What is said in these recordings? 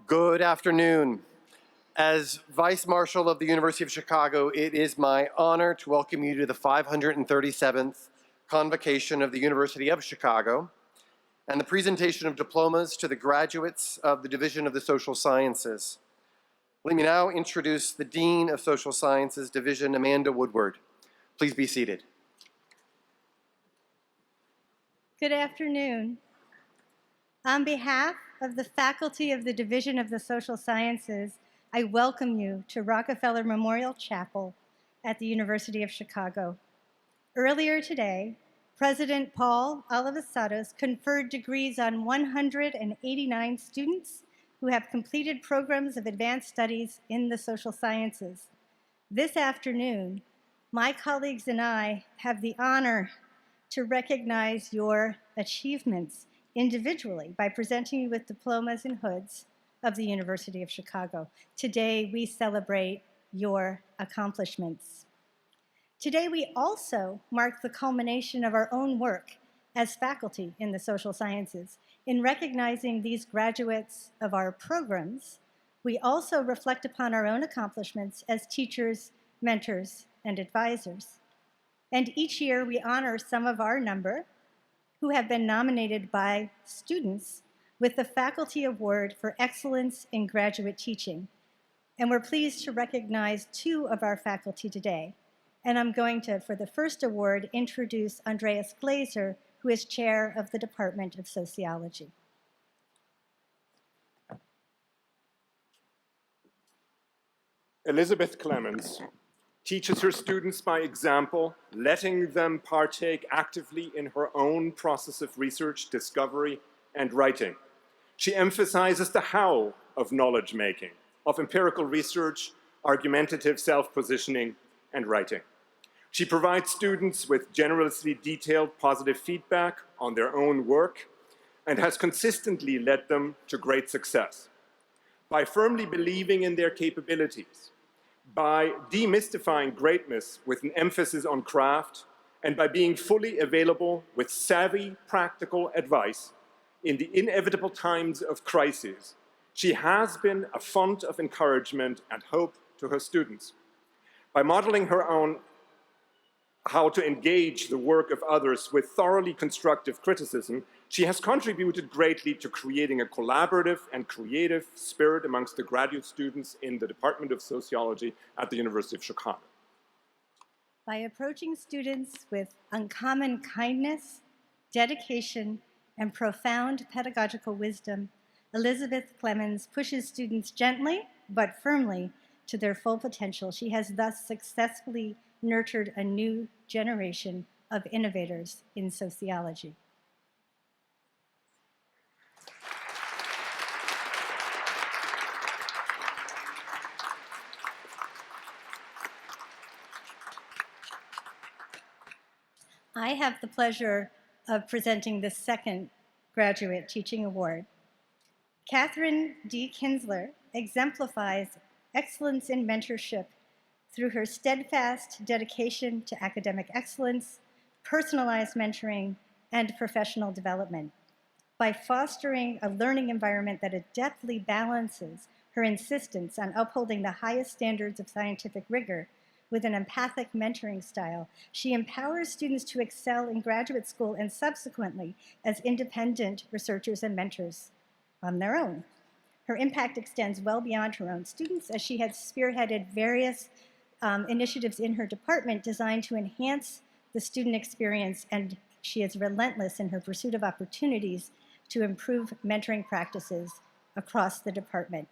Good afternoon. As Vice Marshal of the University of Chicago, it is my honor to welcome you to the 537th Convocation of the University of Chicago and the presentation of diplomas to the graduates of the Division of the Social Sciences. Let me now introduce the Dean of Social Sciences Division, Amanda Woodward. Please be seated. Good afternoon. On behalf of the faculty of the Division of the Social Sciences, I welcome you to Rockefeller Memorial Chapel at the University of Chicago. Earlier today, President Paul Alivisatos conferred degrees on 189 students who have completed programs of advanced studies in the social sciences. This afternoon, my colleagues and I have the honor to recognize your achievements individually by presenting you with diplomas and hoods of the University of Chicago. Today, we celebrate your accomplishments. Today, we also mark the culmination of our own work as faculty in the social sciences. In recognizing these graduates of our programs, we also reflect upon our own accomplishments as teachers, mentors, and advisors. And each year, we honor some of our number who have been nominated by students with the Faculty Award for Excellence in Graduate Teaching. And we're pleased to recognize two of our faculty today. And I'm going to, for the first award, introduce Andreas Glaser, who is chair of the Department of Sociology. Elizabeth Clemens teaches her students by example, letting them partake actively in her own process of research, discovery, and writing. She emphasizes the how of knowledge making, of empirical research, argumentative self-positioning, and writing. She provides students with generously detailed positive feedback on their own work and has consistently led them to great success. By firmly believing in their capabilities, by demystifying greatness with an emphasis on craft, and by being fully available with savvy, practical advice in the inevitable times of crisis, she has been a font of encouragement and hope to her students. By modeling her own how to engage the work of others with thoroughly constructive criticism, she has contributed greatly to creating a collaborative and creative spirit amongst the graduate students in the Department of Sociology at the University of Chicago. By approaching students with uncommon kindness, dedication, and profound pedagogical wisdom, Elizabeth Clemens pushes students gently but firmly to their full potential. She has thus successfully nurtured a new generation of innovators in sociology. I have the pleasure of presenting the second Graduate Teaching Award. Catherine D. Kinsler exemplifies excellence in mentorship through her steadfast dedication to academic excellence, personalized mentoring, and professional development. By fostering a learning environment that adeptly balances her insistence on upholding the highest standards of scientific rigor with an empathic mentoring style, she empowers students to excel in graduate school and subsequently as independent researchers and mentors on their own. Her impact extends well beyond her own students, as she has spearheaded various initiatives in her department designed to enhance the student experience, and she is relentless in her pursuit of opportunities to improve mentoring practices across the department.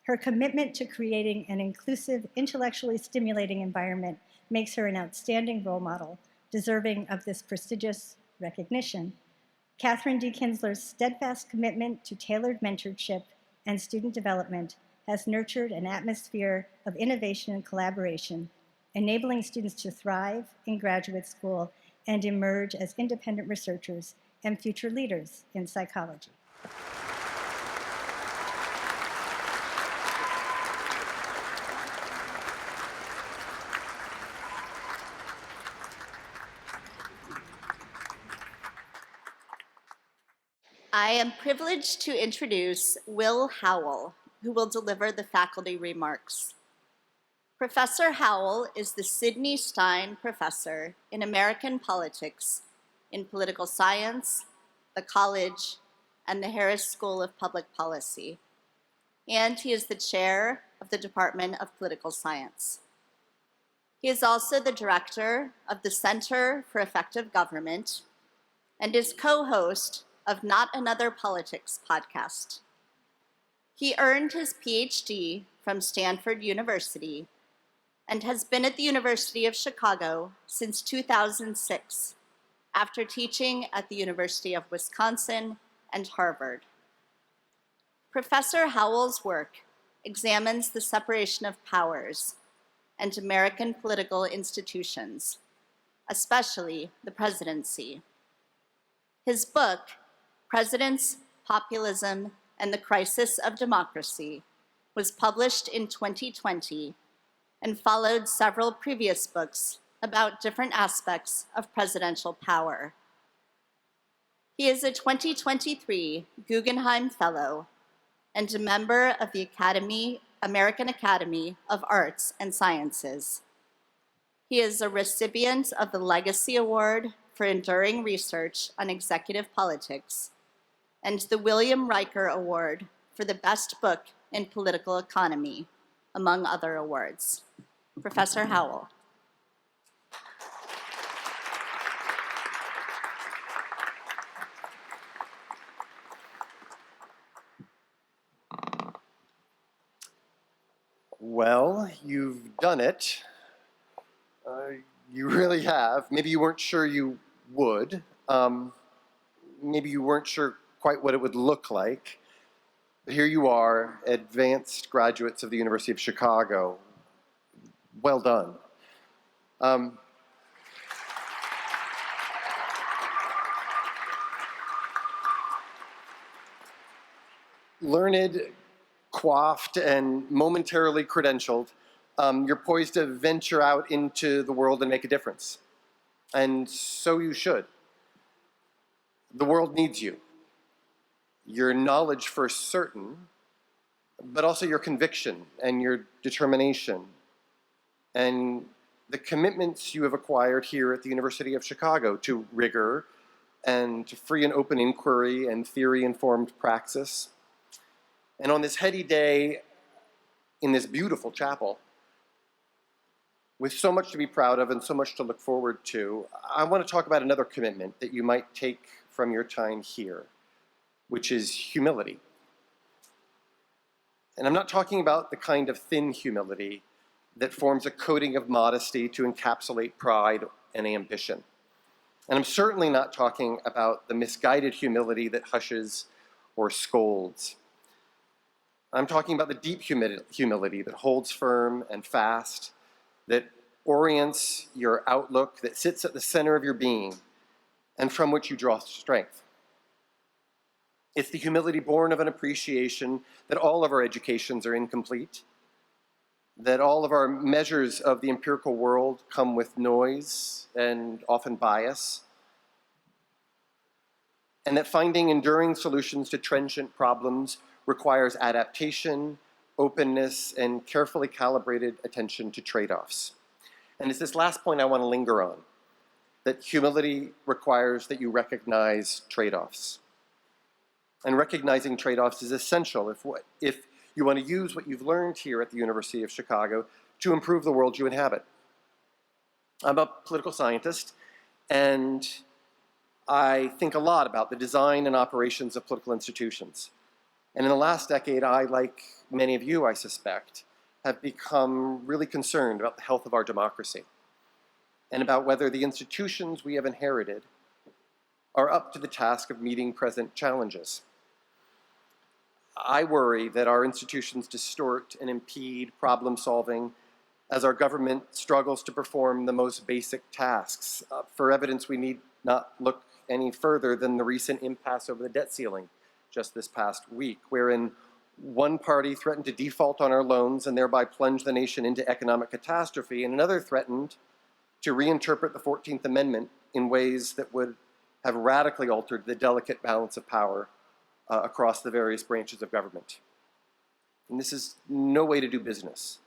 Her commitment to creating an inclusive, intellectually stimulating environment makes her an outstanding role model, deserving of this prestigious recognition. Catherine D. Kinsler's steadfast commitment to tailored mentorship and student development has nurtured an atmosphere of innovation and collaboration, enabling students to thrive in graduate school and emerge as independent researchers and future leaders in psychology. I am privileged to introduce Will Howell, who will deliver the faculty remarks. Professor Howell is the Sidney Stein Professor in American Politics in Political Science, the College, and the Harris School of Public Policy, and he is the chair of the Department of Political Science. He is also the director of the Center for Effective Government and is co-host of Not Another Politics podcast. He earned his PhD from Stanford University and has been at the University of Chicago since 2006, after teaching at the University of Wisconsin and Harvard. Professor Howell's work examines the separation of powers and American political institutions, especially the presidency. His book, Presidents, Populism, and the Crisis of Democracy, was published in 2020 and followed several previous books about different aspects of presidential power. He is a 2023 Guggenheim Fellow and a member of the American Academy of Arts and Sciences. He is a recipient of the Legacy Award for Enduring Research on Executive Politics and the William Riker Award for the Best Book in Political Economy, among other awards. Professor Howell. Well, you've done it. You really have. Maybe you weren't sure you would. Maybe you weren't sure quite what it would look like. But here you are, advanced graduates of the University of Chicago. Well done. Learned, coiffed, and momentarily credentialed, you're poised to venture out into the world and make a difference. And so you should. The world needs you. Your knowledge for certain, but also your conviction and your determination and the commitments you have acquired here at the University of Chicago to rigor and to free and open inquiry and theory-informed praxis. And on this heady day in this beautiful chapel, with so much to be proud of and so much to look forward to, I want to talk about another commitment that you might take from your time here, which is humility. And I'm not talking about the kind of thin humility that forms a coating of modesty to encapsulate pride and ambition. And I'm certainly not talking about the misguided humility that hushes or scolds. I'm talking about the deep humility that holds firm and fast, that orients your outlook, that sits at the center of your being, and from which you draw strength. It's the humility born of an appreciation that all of our educations are incomplete, that all of our measures of the empirical world come with noise and often bias, and that finding enduring solutions to trenchant problems requires adaptation, openness, and carefully calibrated attention to trade-offs. And it's this last point I want to linger on, that humility requires that you recognize trade-offs. And recognizing trade-offs is essential if you want to use what you've learned here at the University of Chicago to improve the world you inhabit. I'm a political scientist, and I think a lot about the design and operations of political institutions. And in the last decade, I, like many of you, I suspect, have become really concerned about the health of our democracy and about whether the institutions we have inherited are up to the task of meeting present challenges. I worry that our institutions distort and impede problem solving as our government struggles to perform the most basic tasks. For evidence, we need not look any further than the recent impasse over the debt ceiling just this past week, wherein one party threatened to default on our loans and thereby plunge the nation into economic catastrophe, and another threatened to reinterpret the 14th Amendment in ways that would have radically altered the delicate balance of power across the various branches of government. And this is no way to do business.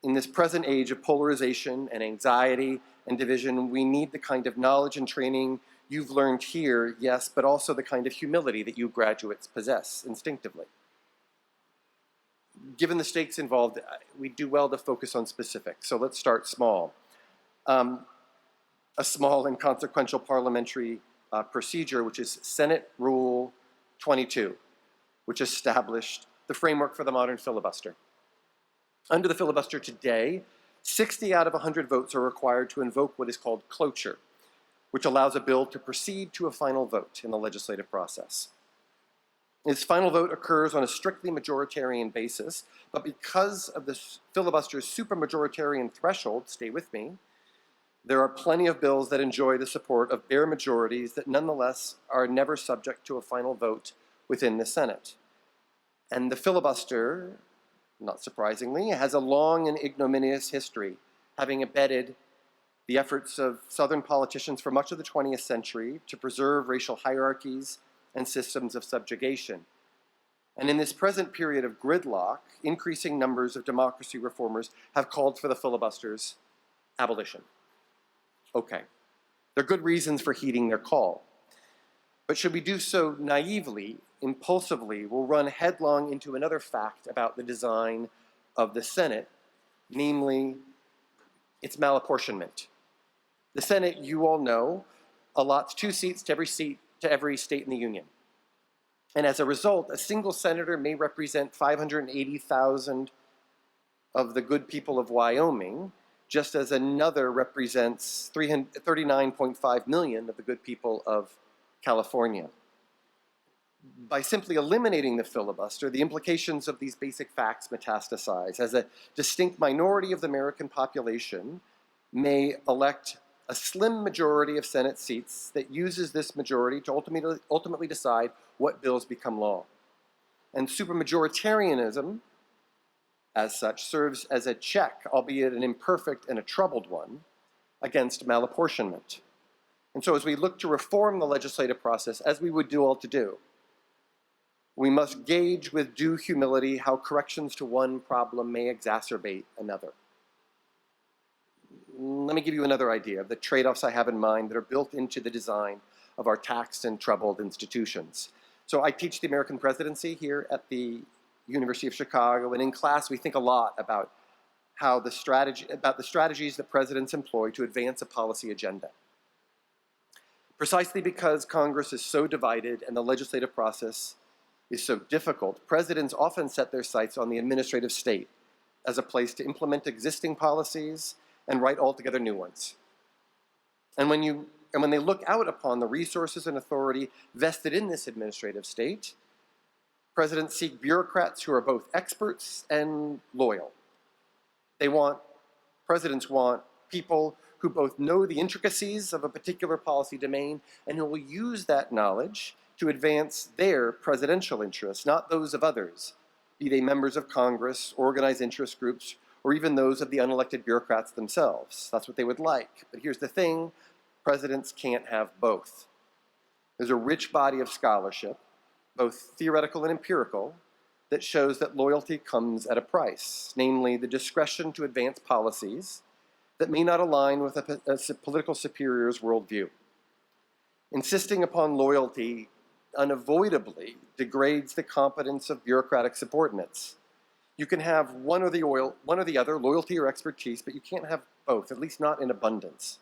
In this present age of polarization and anxiety and division, we need the kind of knowledge and training you've learned here, yes, but also the kind of humility that you graduates possess instinctively. Given the stakes involved, we do well to focus on specifics. So let's start small. A small and consequential parliamentary procedure, which is Senate Rule 22, which established the framework for the modern filibuster. Under the filibuster today, 60 out of 100 votes are required to invoke what is called cloture, which allows a bill to proceed to a final vote in the legislative process. Its final vote occurs on a strictly majoritarian basis, but because of the filibuster's supermajoritarian threshold, stay with me, there are plenty of bills that enjoy the support of bare majorities that nonetheless are never subject to a final vote within the Senate. And the filibuster, not surprisingly, has a long and ignominious history, having embedded the efforts of Southern politicians for much of the 20th century to preserve racial hierarchies and systems of subjugation. And in this present period of gridlock, increasing numbers of democracy reformers have called for the filibuster's abolition. Okay, there are good reasons for heeding their call. But should we do so naively, impulsively, we'll run headlong into another fact about the design of the Senate, namely its malapportionment. The Senate, you all know, allots 2 seats to every state in the Union. And as a result, a single senator may represent 580,000 of the good people of Wyoming, just as another represents 39.5 million of the good people of California. By simply eliminating the filibuster, the implications of these basic facts metastasize, as a distinct minority of the American population may elect a slim majority of Senate seats that uses this majority to ultimately decide what bills become law. And supermajoritarianism, as such, serves as a check, albeit an imperfect and a troubled one, against malapportionment. And so as we look to reform the legislative process, as we would do all to do, we must gauge with due humility how corrections to one problem may exacerbate another. Let me give you another idea of the trade-offs I have in mind that are built into the design of our taxed and troubled institutions. So I teach the American presidency here at the University of Chicago, and in class we think a lot about the strategies that presidents employ to advance a policy agenda. Precisely because Congress is so divided and the legislative process is so difficult, presidents often set their sights on the administrative state as a place to implement existing policies and write altogether new ones. And when they look out upon the resources and authority vested in this administrative state, presidents seek bureaucrats who are both experts and loyal. Presidents want people who both know the intricacies of a particular policy domain and who will use that knowledge to advance their presidential interests, not those of others, be they members of Congress, organized interest groups, or even those of the unelected bureaucrats themselves. That's what they would like. But here's the thing, presidents can't have both. There's a rich body of scholarship, both theoretical and empirical, that shows that loyalty comes at a price, namely the discretion to advance policies that may not align with a political superior's worldview. Insisting upon loyalty unavoidably degrades the competence of bureaucratic subordinates. You can have one or the other, loyalty or expertise, but you can't have both, at least not in abundance.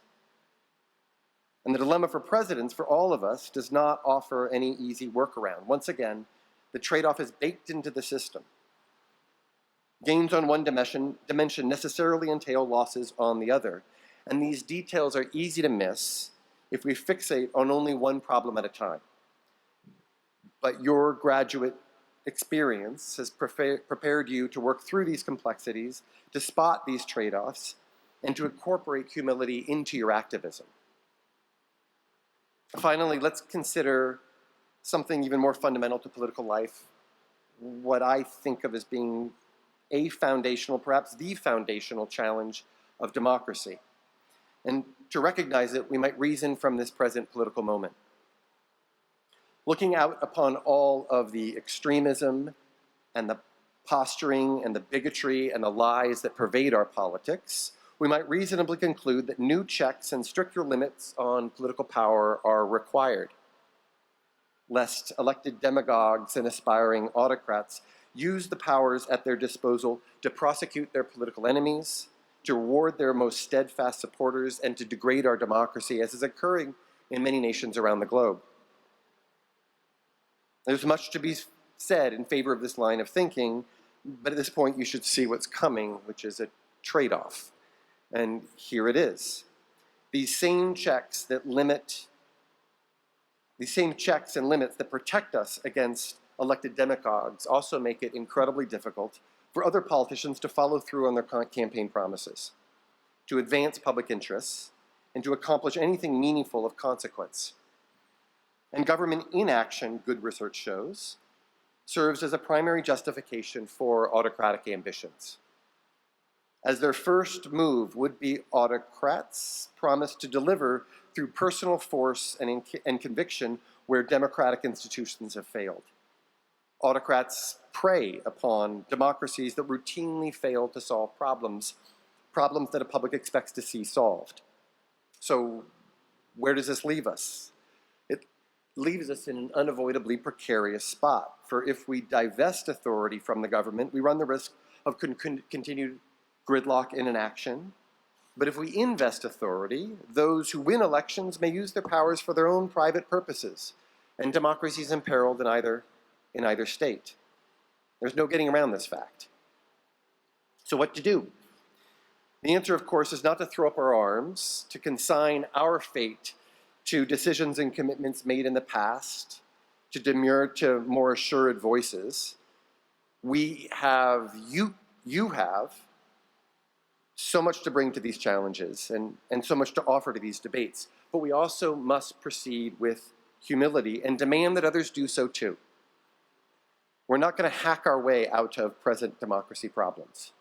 And the dilemma for presidents, for all of us, does not offer any easy workaround. Once again, the trade-off is baked into the system. Gains on one dimension necessarily entail losses on the other, and these details are easy to miss if we fixate on only one problem at a time. But your graduate experience has prepared you to work through these complexities, to spot these trade-offs, and to incorporate humility into your activism. Finally, let's consider something even more fundamental to political life, what I think of as being a foundational, perhaps the foundational challenge of democracy. And to recognize it, we might reason from this present political moment. Looking out upon all of the extremism and the posturing and the bigotry and the lies that pervade our politics, we might reasonably conclude that new checks and stricter limits on political power are required, lest elected demagogues and aspiring autocrats use the powers at their disposal to prosecute their political enemies, to reward their most steadfast supporters, and to degrade our democracy, as is occurring in many nations around the globe. There's much to be said in favor of this line of thinking, but at this point you should see what's coming, which is a trade-off. And here it is. These same checks and limits that protect us against elected demagogues also make it incredibly difficult for other politicians to follow through on their campaign promises, to advance public interests, and to accomplish anything meaningful of consequence. And government inaction, good research shows, serves as a primary justification for autocratic ambitions. As their first move, would-be autocrats promise to deliver through personal force and conviction where democratic institutions have failed. Autocrats prey upon democracies that routinely fail to solve problems that a public expects to see solved. So where does this leave us? It leaves us in an unavoidably precarious spot. For if we divest authority from the government, we run the risk of continued gridlock and inaction. But if we invest authority, those who win elections may use their powers for their own private purposes, and democracy is imperiled in either state. There's no getting around this fact. So what to do? The answer, of course, is not to throw up our arms, to consign our fate to decisions and commitments made in the past, to demur to more assured voices. You have so much to bring to these challenges and so much to offer to these debates, but we also must proceed with humility and demand that others do so too. We're not going to hack our way out of present democracy problems.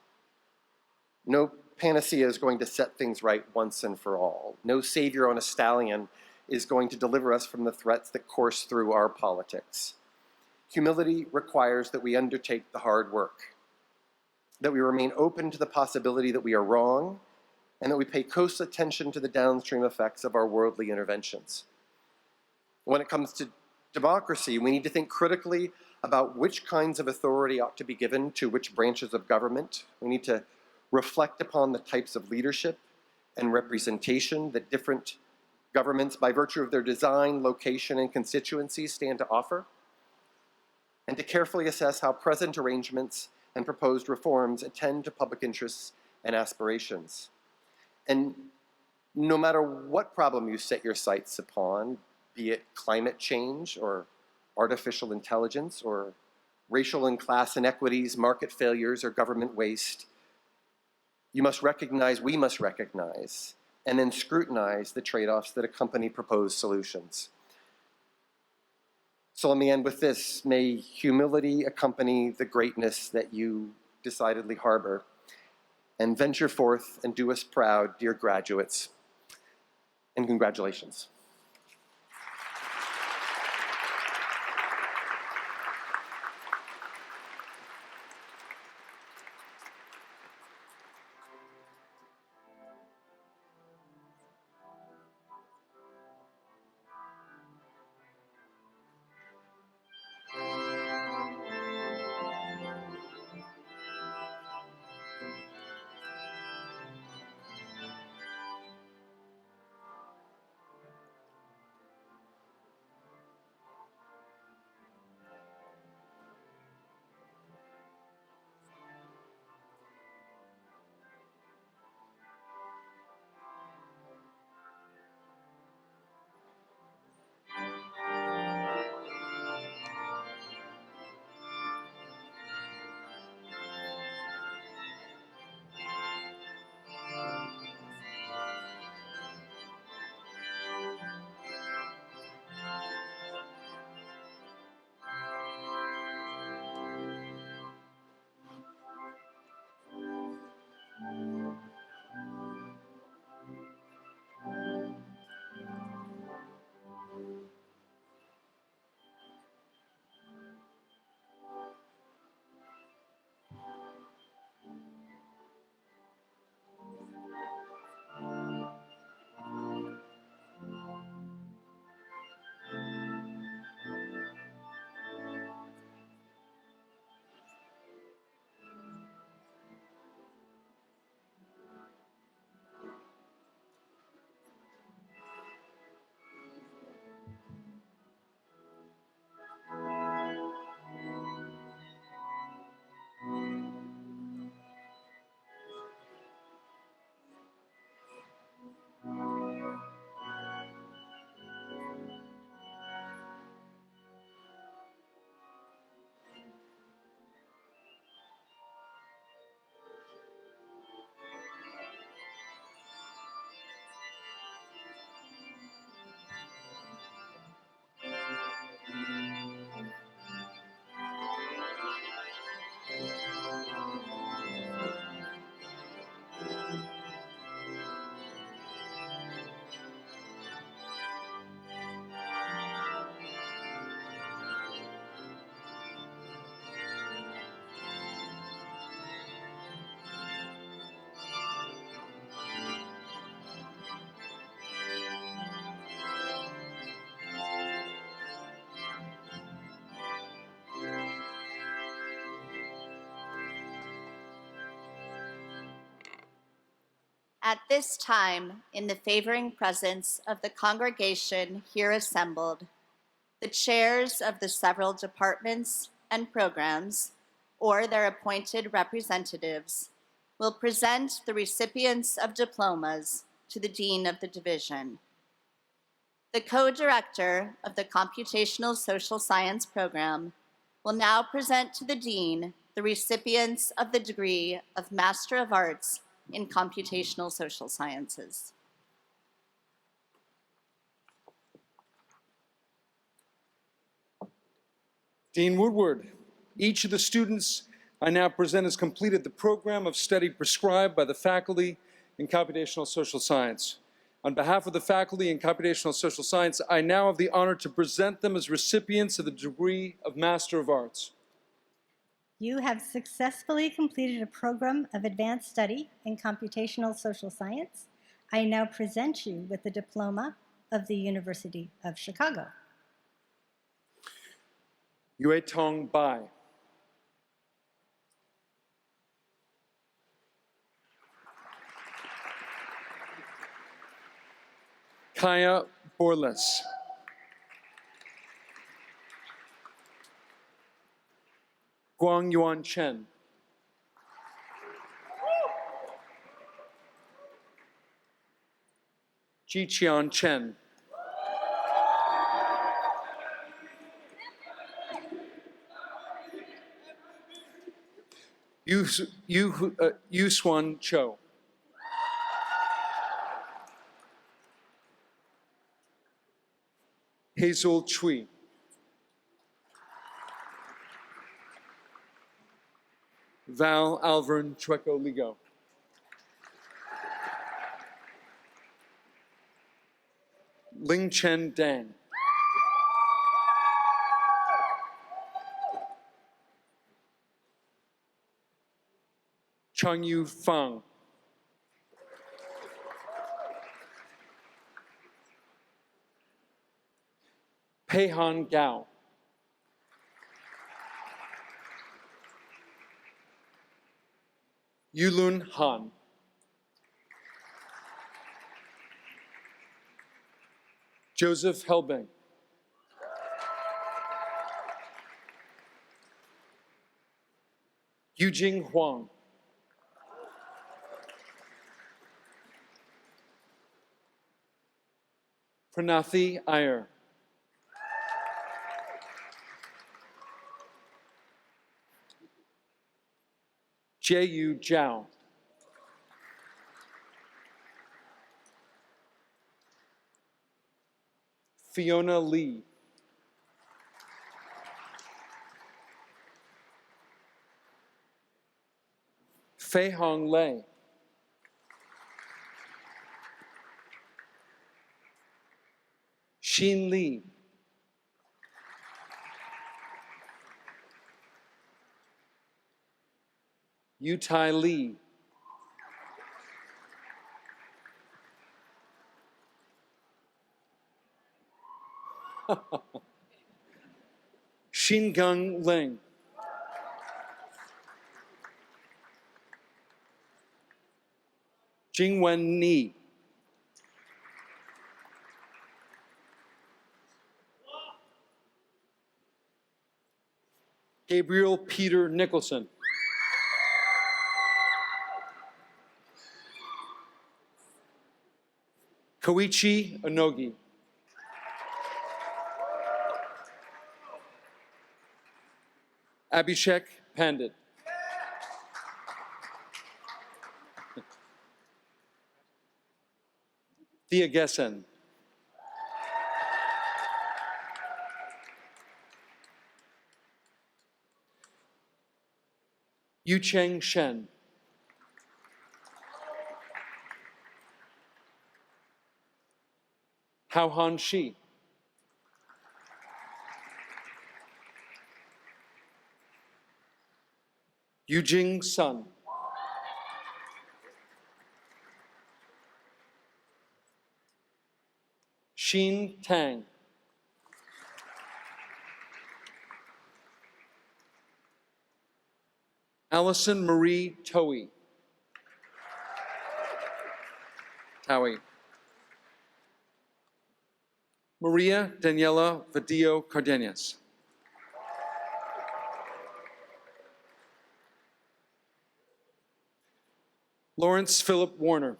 No panacea is going to set things right once and for all. No savior on a stallion is going to deliver us from the threats that course through our politics. Humility requires that we undertake the hard work, that we remain open to the possibility that we are wrong, and that we pay close attention to the downstream effects of our worldly interventions. When it comes to democracy, we need to think critically about which kinds of authority ought to be given to which branches of government. We need to reflect upon the types of leadership and representation that different governments, by virtue of their design, location, and constituencies, stand to offer, and to carefully assess how present arrangements and proposed reforms attend to public interests and aspirations. And no matter what problem you set your sights upon, be it climate change or artificial intelligence or racial and class inequities, market failures, or government waste, we must recognize, and then scrutinize the trade-offs that accompany proposed solutions. So let me end with this. May humility accompany the greatness that you decidedly harbor, and venture forth and do us proud, dear graduates, and congratulations. At this time, in the favoring presence of the congregation here assembled, the chairs of the several departments and programs, or their appointed representatives, will present the recipients of diplomas to the Dean of the Division. The co-director of the Computational Social Science program will now present to the Dean the recipients of the degree of Master of Arts in Computational Social Sciences. Dean Woodward, each of the students I now present has completed the program of study prescribed by the faculty in Computational Social Science. On behalf of the faculty in Computational Social Science, I now have the honor to present them as recipients of the degree of Master of Arts. You have successfully completed a program of advanced study in computational social science. I now present you with the diploma of the University of Chicago. Yue Tong Bai. Kaya Borles. Guang Yuan Chen. Ji Qian Chen. Yu Swan Cho. Hazel Chui. Val Alvern Chueco Ligo. Ling Chen Dang. Chang Yu Fang. Pei Han Gao. Yulun Han. Joseph Helbing. Yujing Huang. Pranathi Iyer. Jie-Yu Zhao. Fiona Lee. Fei Hong Lei. Xin Li. Yutai Li. Xingang Leng. Jingwen Ni. Gabriel Peter Nicholson. Koichi Onogi. Abhishek Pandit. Thea Gessen. Yucheng Shen. Hao Han Shi. Yujing Sun. Xin Tang. Allison Marie Toey. Cowie. Maria Daniela Vadillo Cardenas. Lawrence Philip Warner.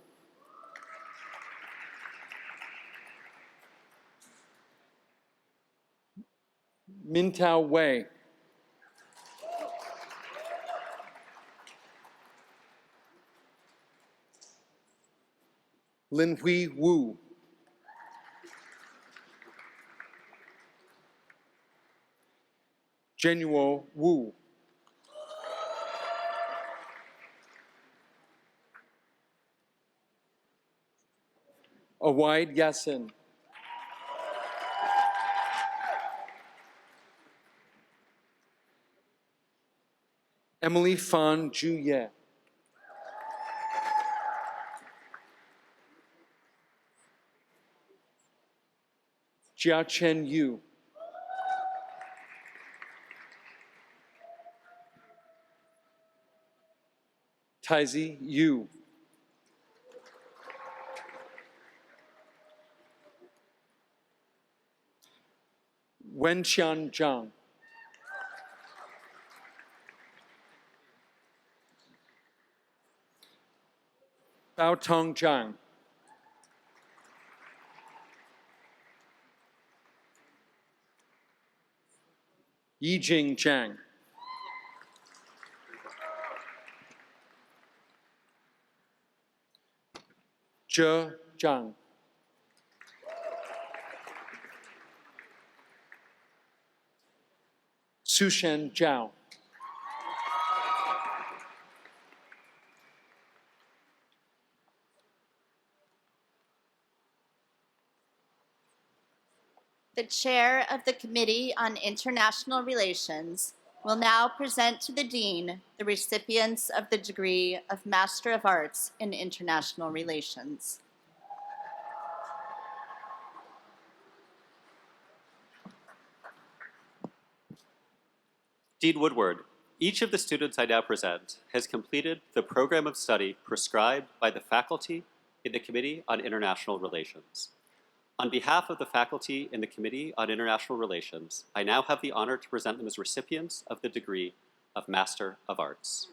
Mintao Wei. Lin Hui Wu. Genuo Wu. Awaid Yassin. Emily Fan Ju Ye. Jia Chen Yu. Taizi Yu. Wenxian Zhang. Bao Tong Zhang. Yijing Zhang. Zhe Zhang. Sushen Zhao. The chair of the Committee on International Relations will now present to the Dean the recipients of the degree of Master of Arts in International Relations. Dean Woodward, each of the students I now present has completed the program of study prescribed by the faculty in the Committee on International Relations. On behalf of the faculty in the Committee on International Relations, I now have the honor to present them as recipients of the degree of Master of Arts.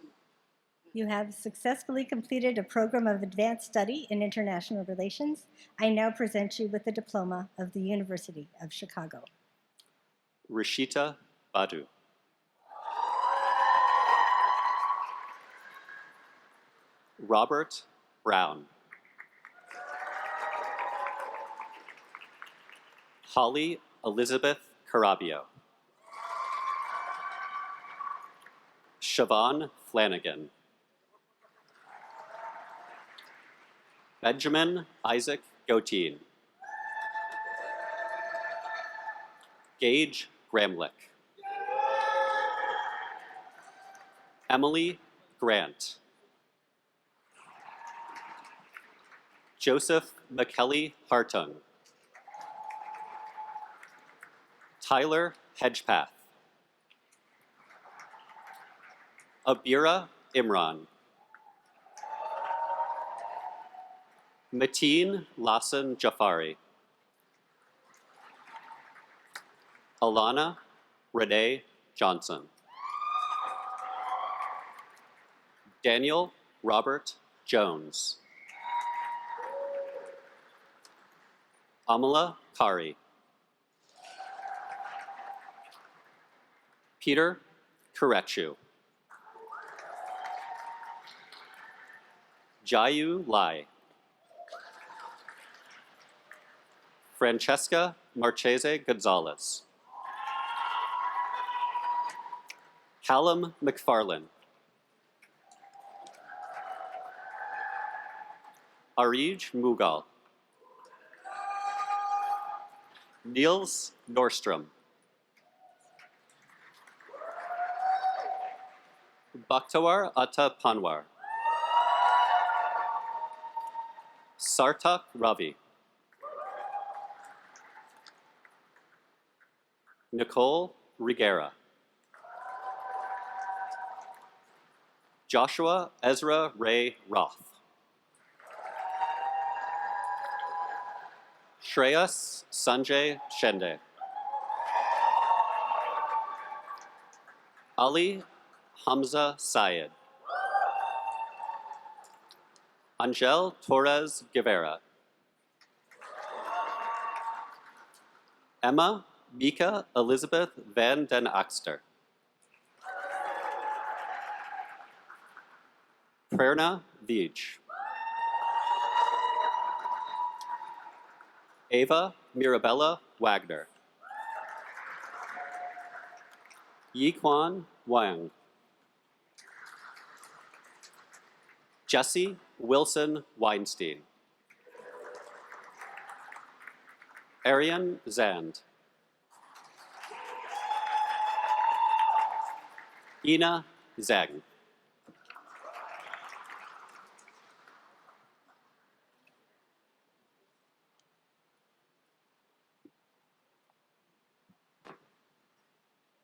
You have successfully completed a program of advanced study in international relations. I now present you with the diploma of the University of Chicago. Rishita Badu. Robert Brown. Holly Elizabeth Carabio. Siobhan Flanagan. Benjamin Isaac Goteen. Gage Gramlich. Emily Grant. Joseph McKelly Hartung. Tyler Hedgepath. Abira Imran. Mateen Lassan Jafari. Alana Renee Johnson. Daniel Robert Jones. Amala Kari. Peter Kurechu. Jayu Lai. Francesca Marchese Gonzalez. Callum McFarlane. Arij Mughal. Niels Nordstrom. Bakhtawar Atta Panwar. Sartak Ravi. Nicole Rigera. Joshua Ezra Ray Roth. Shreyas Sanjay Shende. Ali Hamza Syed. Angel Torres Guevara. Emma Mika Elizabeth Van den Axter. Prerna Vij. Ava Mirabella Wagner. Yiquan Wang. Jesse Wilson Weinstein. Arian Zand. Ina Zhang.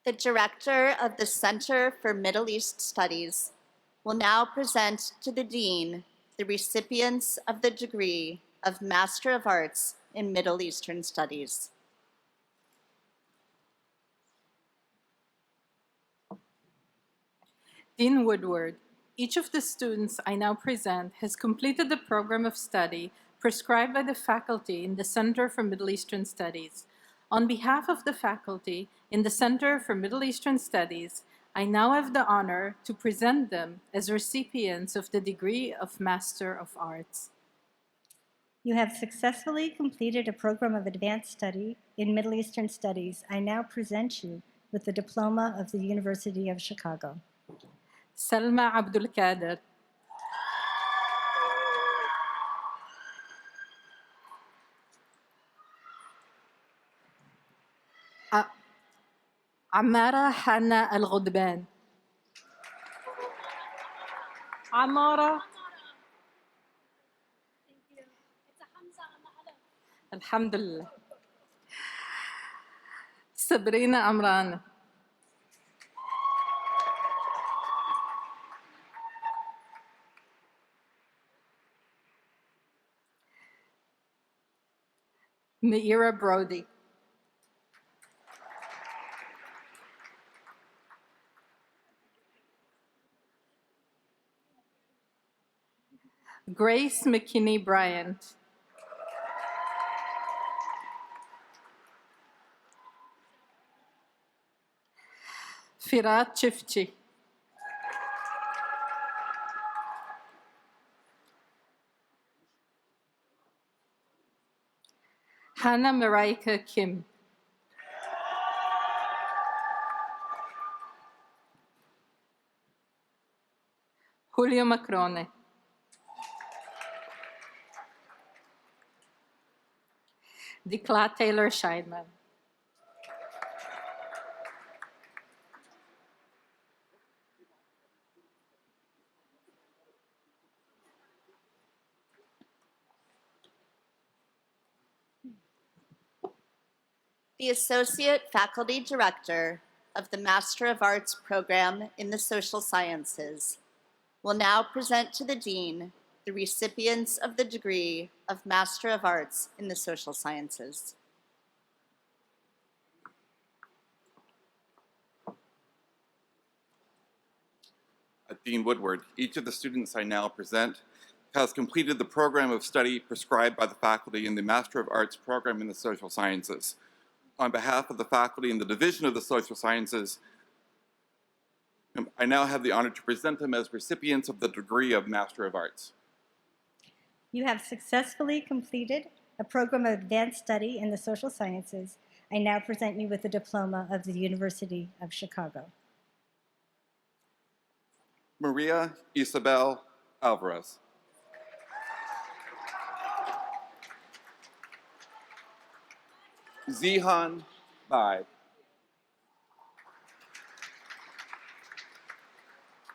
The director of the Center for Middle East Studies will now present to the dean the recipients of the degree of Master of Arts in Middle Eastern Studies. Dean Woodward, each of the students I now present has completed the program of study prescribed by the faculty in the Center for Middle Eastern Studies. On behalf of the faculty in the Center for Middle Eastern Studies, I now have the honor to present them as recipients of the degree of Master of Arts. You have successfully completed a program of advanced study in Middle Eastern Studies. I now present you with the diploma of the University of Chicago. Salma Abdul Kader. عمارة حنا الغضبان. عمارة. الحمد لله. سبرينا أمران. Meira Brody. Grace McKinney Bryant. Firat Chifchi. Hannah Maraika Kim. Julio Macrone. Dikla Taylor Scheidman. The Associate Faculty Director of the Master of Arts program in the Social Sciences will now present to the Dean the recipients of the degree of Master of Arts in the Social Sciences. Dean Woodward, each of the students I now present has completed the program of study prescribed by the faculty in the Master of Arts program in the Social Sciences. On behalf of the faculty in the Division of the Social Sciences, I now have the honor to present them as recipients of the degree of Master of Arts. You have successfully completed a program of advanced study in the social sciences. I now present you with the diploma of the University of Chicago. Maria Isabel Alvarez. Zihan Bai.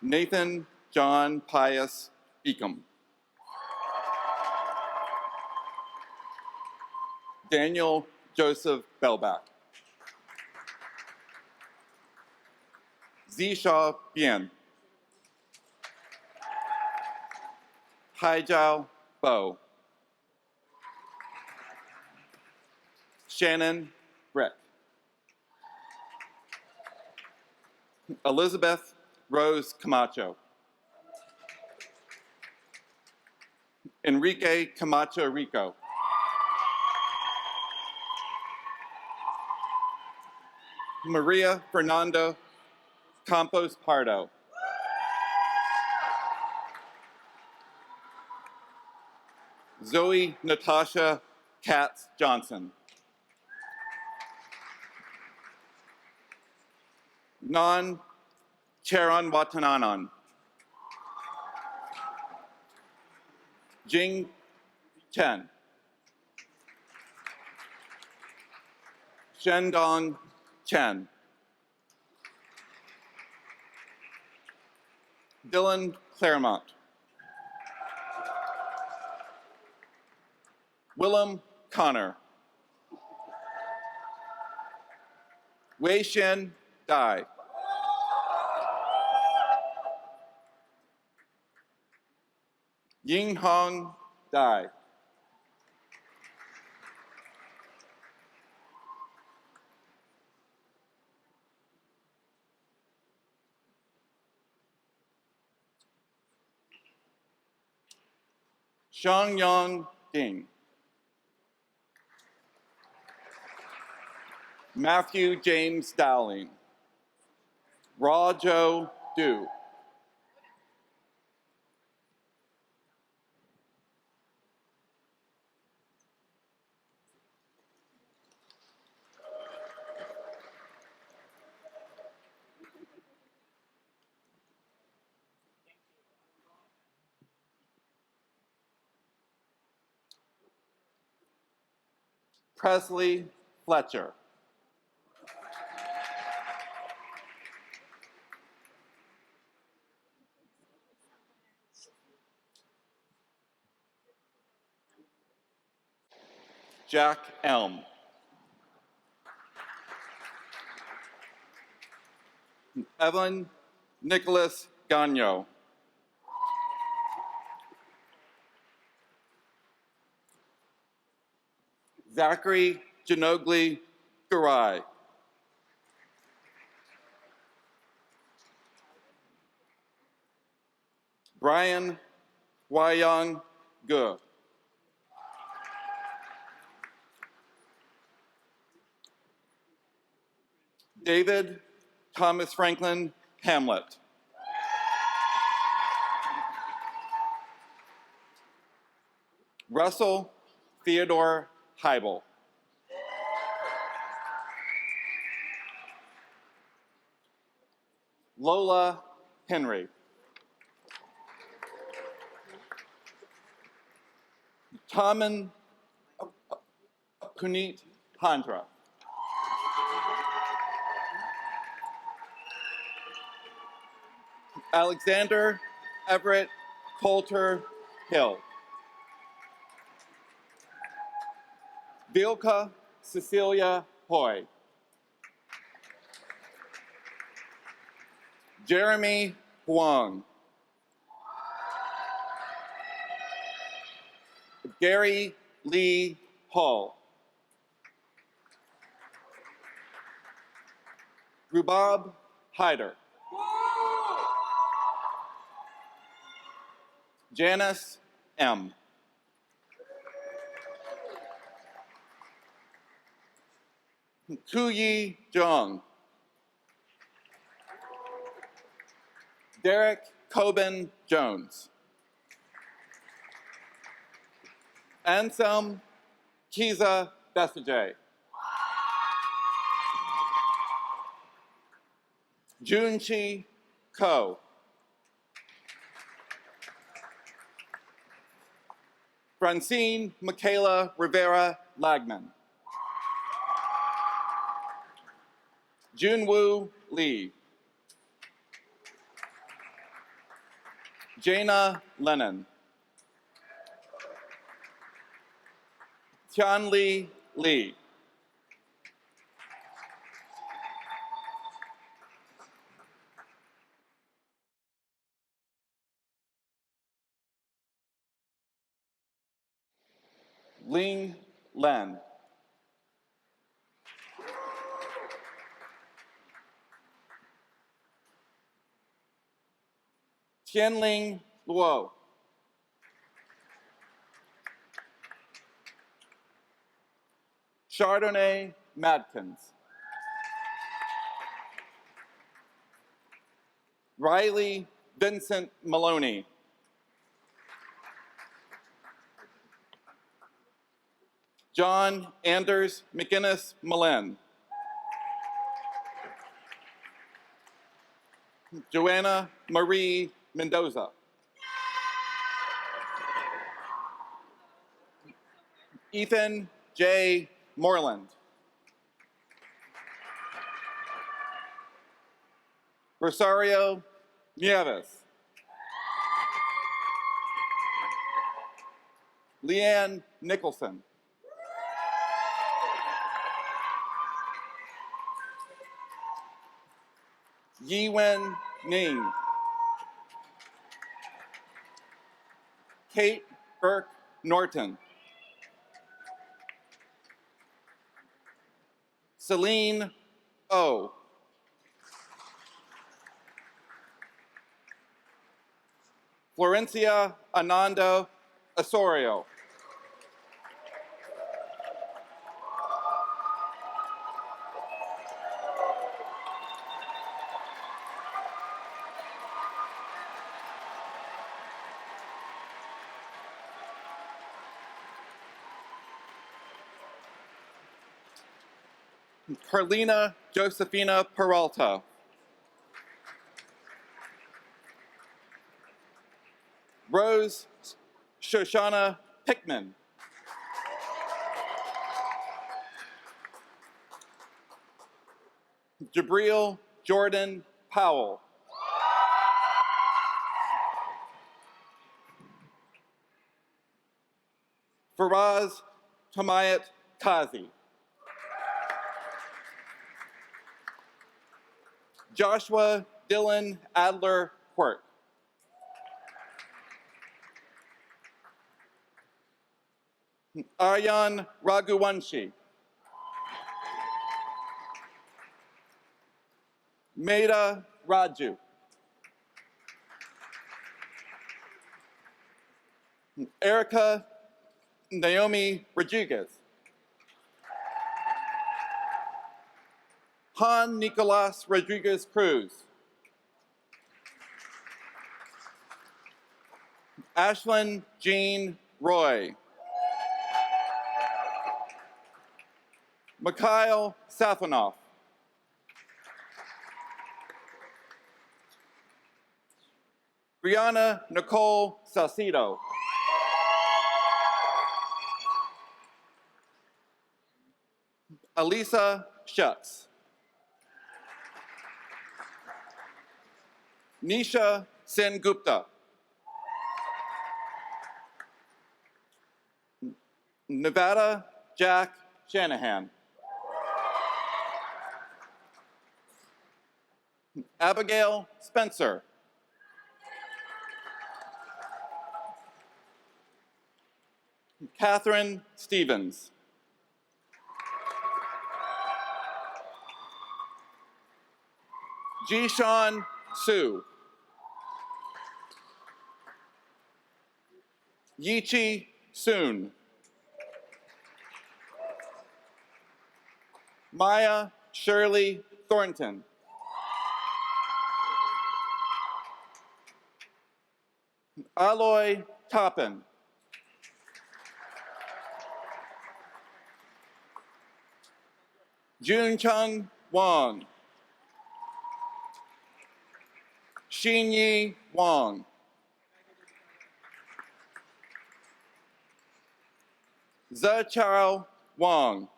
Nathan John Pius Beacom. Daniel Joseph Belbach. Zisha Bien. Haijiao Bo. Shannon Brick. Elizabeth Rose Camacho. Enrique Camacho Rico. Maria Fernando Campos Pardo. Zoe Natasha Katz Johnson. Non Charon Watananon. Jing Chen. Shendong Chen. Dylan Claremont. Willem Connor. Wei Shen Dai. Ying Hong Dai. Xiangyang Ding. Matthew James Dowling. Rajo Du. Presley Fletcher. Jack Elm. Evan Nicholas Gagno. Zachary Ginogli Garai. Brian Wyong Gu. David Thomas Franklin Hamlet. Russell Theodore Heibel. Lola Henry. Taman Puneet Handra. Alexander Everett Coulter Hill. Vilka Cecilia Hoy. Jeremy Huang. Gary Lee Hall. Rubab Hyder. Janice M. Kuyi Jung. Derek Coben Jones. Anselm Kiza Bethajay. Junchi Ko. Francine Michaela Rivera Lagman. Junwoo Lee. Jaina Lennon. Tianli Lee. Ling Len. Xianling Luo. Chardonnay Madkins. Riley Vincent Maloney. John Anders McInnes Malen. Joanna Marie Mendoza. Ethan J. Moreland. Rosario Nieves. Leanne Nicholson. Yiwen Ning. Kate Burke Norton. Celine O. Florencia Anando Osorio. Carlina Josefina Peralta. Rose Shoshana Pickman. Jabril Jordan Powell. Faraz Tamayat Kazi. Joshua Dylan Adler Quirk. Aryan Raghuvanshi. Maida Raju. Erica Naomi Rodriguez. Han Nicolas Rodriguez Cruz. Ashlyn Jean Roy. Mikhail Safonov. Brianna Nicole Salcido. Alisa Schutz. Nisha Sengupta. Nevada Jack Shanahan. Abigail Spencer. Catherine Stevens. Jishan Su. Yichi Soon. Maya Shirley Thornton. Aloy Toppin. Junchung Wang. Xinyi Wang. Zechao Wang.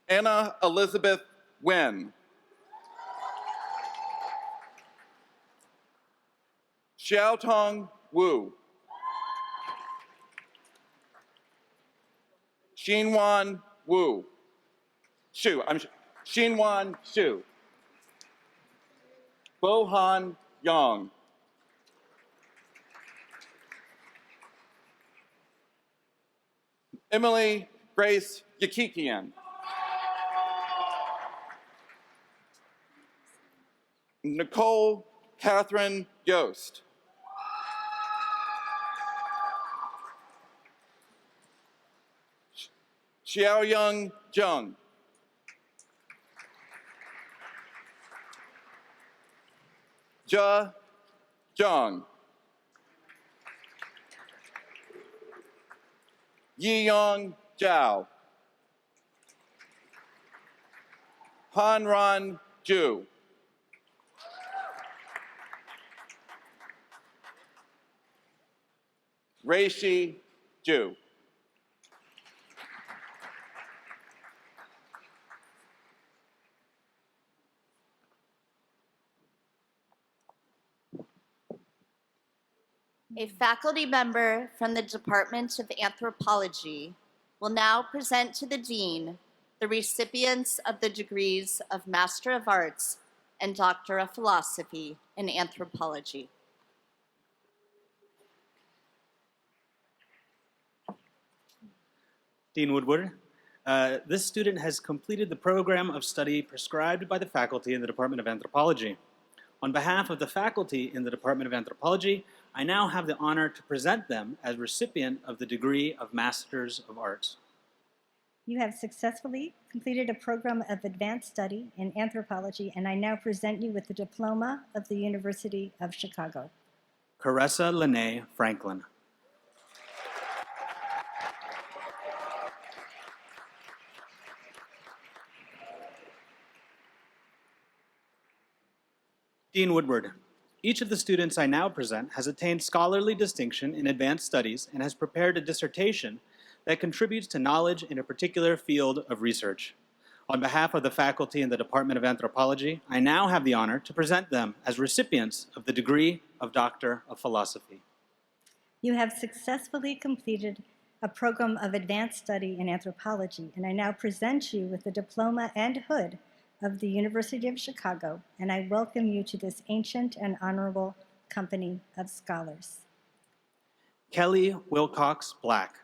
Anna Elizabeth Wen. Xiaotong Wu. Xinwan Wu. Xinwan Xu. Bohan Yang. Emily Grace Yakikian. Nicole Catherine Yost. Xiaoyang Zheng. Jia Zhang. Yiyong Zhao. Hanran Zhu. Reishi Zhu. A faculty member from the Department of Anthropology will now present to the Dean the recipients of the degrees of Master of Arts and Doctor of Philosophy in Anthropology. Dean Woodward, this student has completed the program of study prescribed by the faculty in the Department of Anthropology. On behalf of the faculty in the Department of Anthropology, I now have the honor to present them as recipient of the degree of Masters of Arts. You have successfully completed a program of advanced study in anthropology, and I now present you with the diploma of the University of Chicago. Caressa Lene Franklin. Dean Woodward, each of the students I now present has attained scholarly distinction in advanced studies and has prepared a dissertation that contributes to knowledge in a particular field of research. On behalf of the faculty in the Department of Anthropology, I now have the honor to present them as recipients of the degree of Doctor of Philosophy. You have successfully completed a program of advanced study in anthropology, and I now present you with the diploma and hood of the University of Chicago, and I welcome you to this ancient and honorable company of scholars. Kelly Wilcox Black,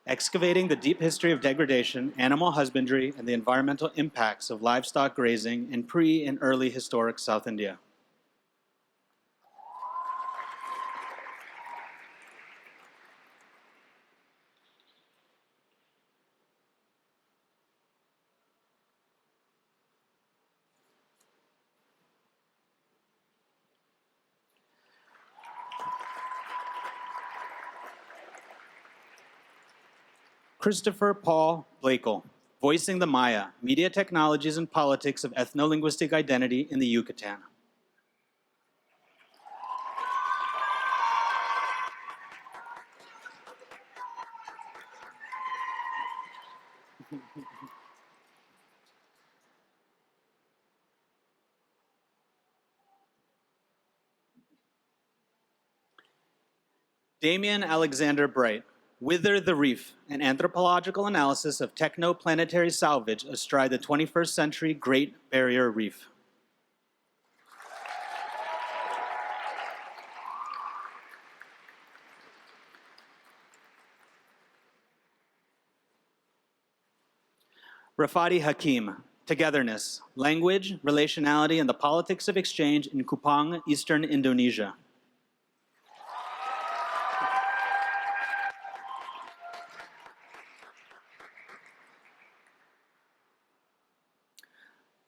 excavating the deep history of degradation, animal husbandry, and the environmental impacts of livestock grazing in pre- and early historic South India. Christopher Paul Blakel, voicing the Maya, media technologies and politics of ethno-linguistic identity in the Yucatan. Damian Alexander Bright, Wither the Reef, an anthropological analysis of techno-planetary salvage astride the 21st century Great Barrier Reef. Rafati Hakim, Togetherness, Language, Relationality, and the Politics of Exchange in Kupang, Eastern Indonesia.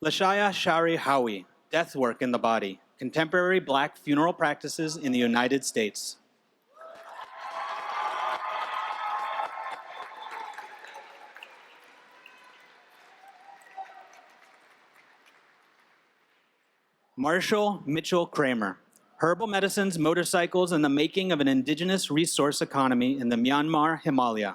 Lashaya Shari Howie, Death Work in the Body, Contemporary Black Funeral Practices in the United States. Marshall Mitchell Kramer, Herbal Medicines, Motorcycles, and the Making of an Indigenous Resource Economy in the Myanmar Himalaya.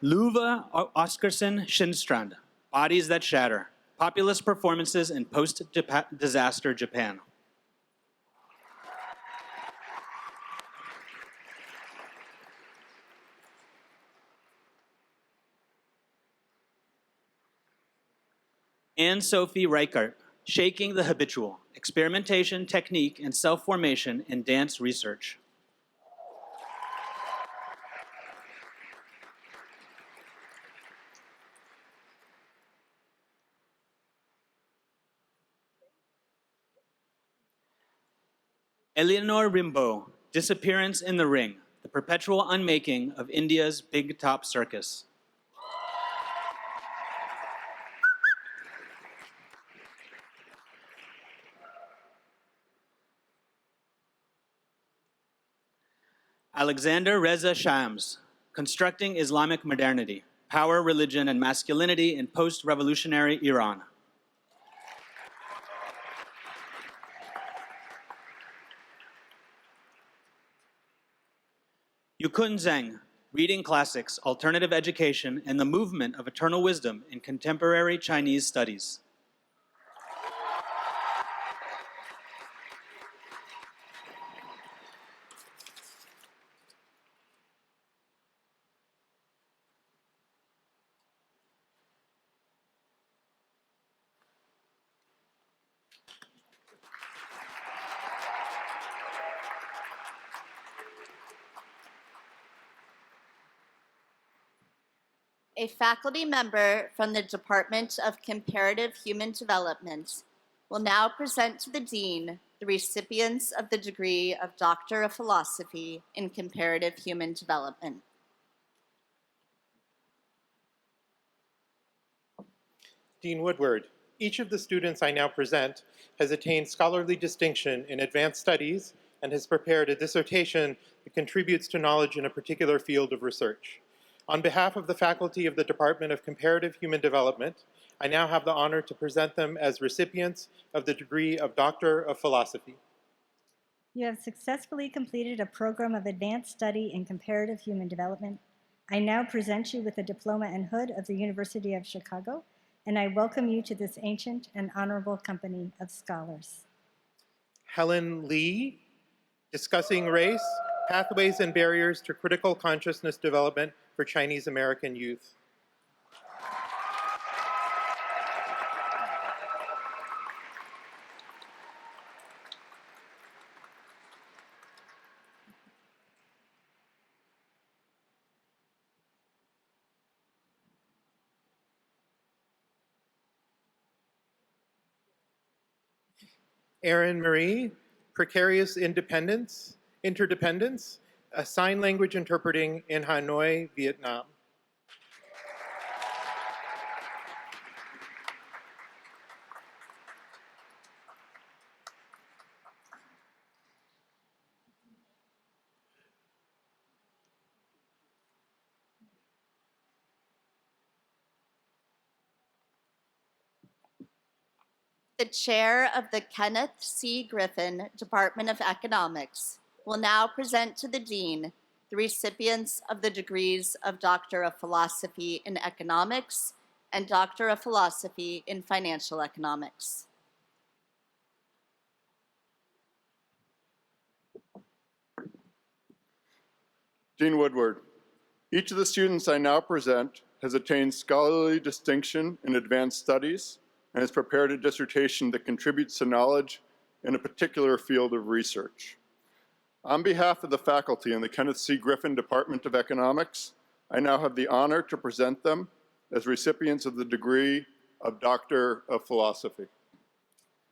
Luva Oscarson Shinstrand, Bodies That Shatter, Populist Performances in Post-Disaster Japan. Anne-Sophie Reichert, Shaking the Habitual, Experimentation, Technique, and Self-Formation in Dance Research. Eleanor Rimbaud, Disappearance in the Ring, the perpetual unmaking of India's big top circus. Alexander Reza Shams, Constructing Islamic Modernity, Power, Religion, and Masculinity in Post-Revolutionary Iran. Yukun Zheng, Reading Classics, Alternative Education, and the Movement of Eternal Wisdom in Contemporary Chinese Studies. A faculty member from the Department of Comparative Human Development will now present to the Dean the recipients of the degree of Doctor of Philosophy in Comparative Human Development. Dean Woodward, each of the students I now present has attained scholarly distinction in advanced studies and has prepared a dissertation that contributes to knowledge in a particular field of research. On behalf of the faculty of the Department of Comparative Human Development, I now have the honor to present them as recipients of the degree of Doctor of Philosophy. You have successfully completed a program of advanced study in comparative human development. I now present you with the diploma and hood of the University of Chicago, and I welcome you to this ancient and honorable company of scholars. Helen Lee, Discussing Race, Pathways and Barriers to Critical Consciousness Development for Chinese American Youth. Erin Marie, Precarious Interdependence, a sign language interpreting in Hanoi, Vietnam. The chair of the Kenneth C. Griffin Department of Economics will now present to the Dean the recipients of the degrees of Doctor of Philosophy in Economics and Doctor of Philosophy in Financial Economics. Dean Woodward, each of the students I now present has attained scholarly distinction in advanced studies and has prepared a dissertation that contributes to knowledge in a particular field of research. On behalf of the faculty in the Kenneth C. Griffin Department of Economics, I now have the honor to present them as recipients of the degree of Doctor of Philosophy.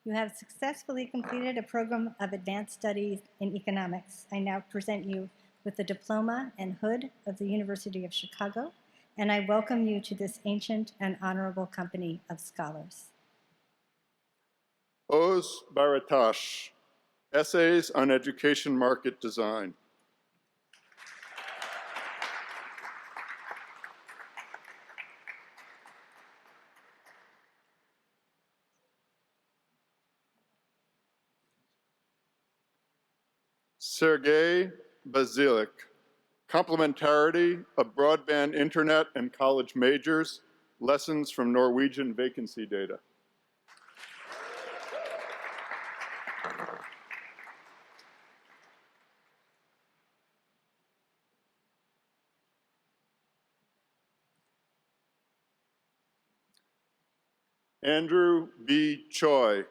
You have successfully completed a program of advanced studies in economics. I now present you with the diploma and hood of the University of Chicago, and I welcome you to this ancient and honorable company of scholars. Oz Baratash, Essays on Education Market Design. Sergei Basilik, Complementarity of Broadband Internet and College Majors, Lessons from Norwegian Vacancy Data. Andrew B. Choi,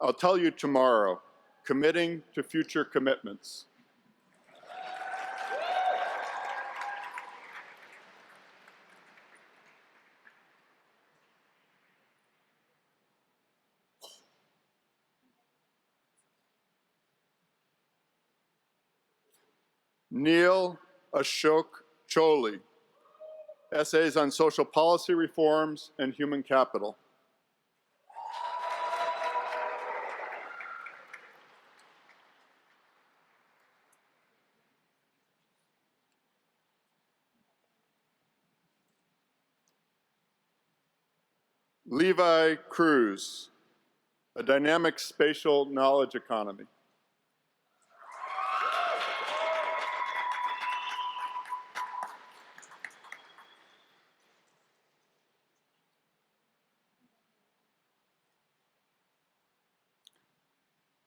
I'll tell you tomorrow, Committing to Future Commitments. Neil Ashok Choli, essays on social policy reforms and human capital. Levi Cruz, a dynamic spatial knowledge economy.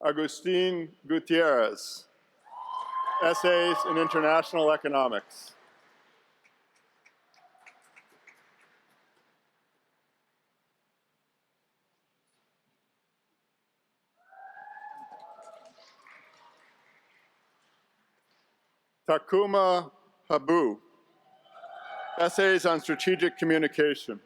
Agustin Gutierrez, essays in international economics. Takuma Habu, essays on strategic communication.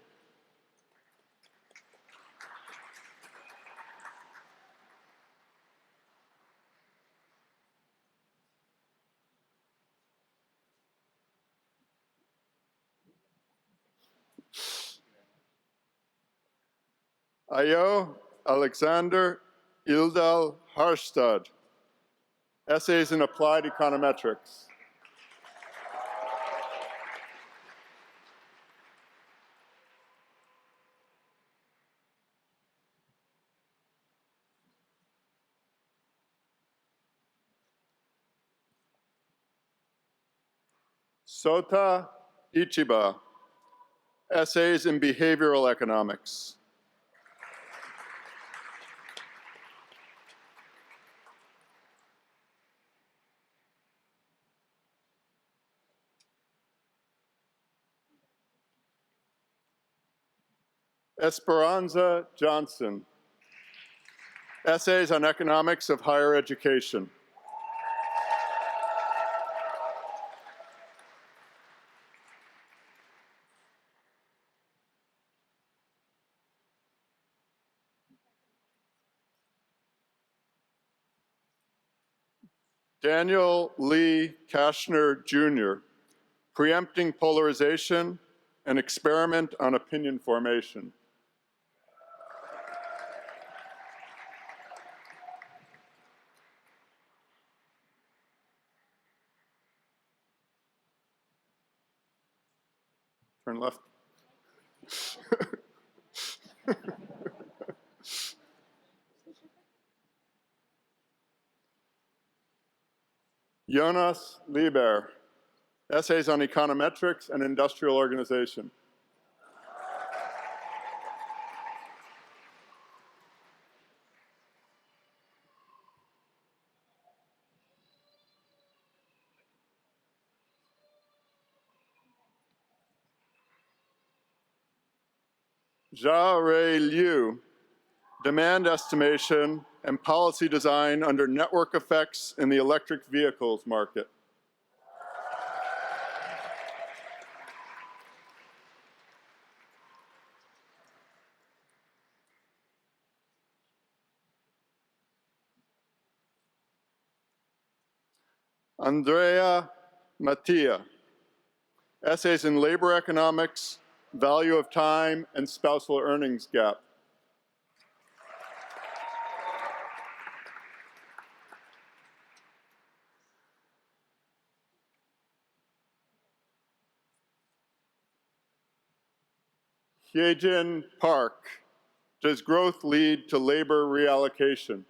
Ayo Alexander Ildal Harstad, essays in applied econometrics. Sota Ichiba, essays in behavioral economics. Esperanza Johnson, essays on economics of higher education. Daniel Lee Kashner Jr., Preempting Polarization, an Experiment on Opinion Formation. Turn left. Jonas Lieber, essays on econometrics and industrial organization. Jia Rui Liu, Demand Estimation and Policy Design under Network Effects in the Electric Vehicles Market. Andrea Mattia, essays in labor economics, value of time, and spousal earnings gap. Hyejin Park, does growth lead to labor reallocation?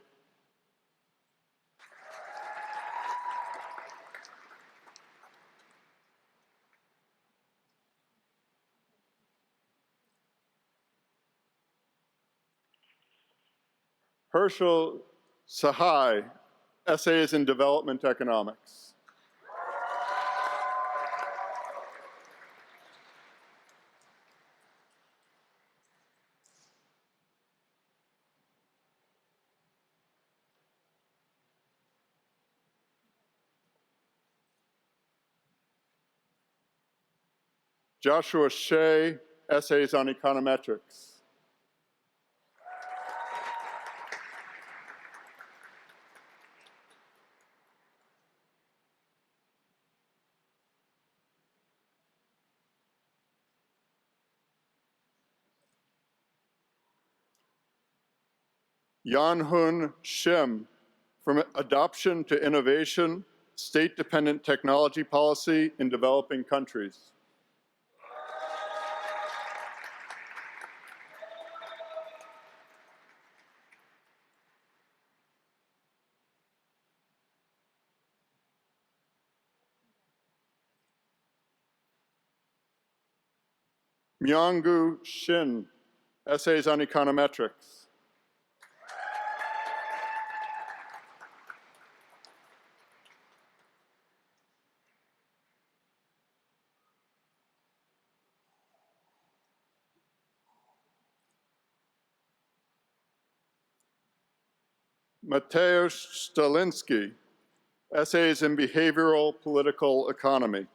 Herschel Sahai, essays in development economics. Joshua Shea, essays on econometrics. Yanhun Shim, from Adoption to Innovation, State-Dependent Technology Policy in Developing Countries. Myonggu Shin, Essays on Econometrics. Mateusz Stalinsky, Essays in Behavioral Political Economy.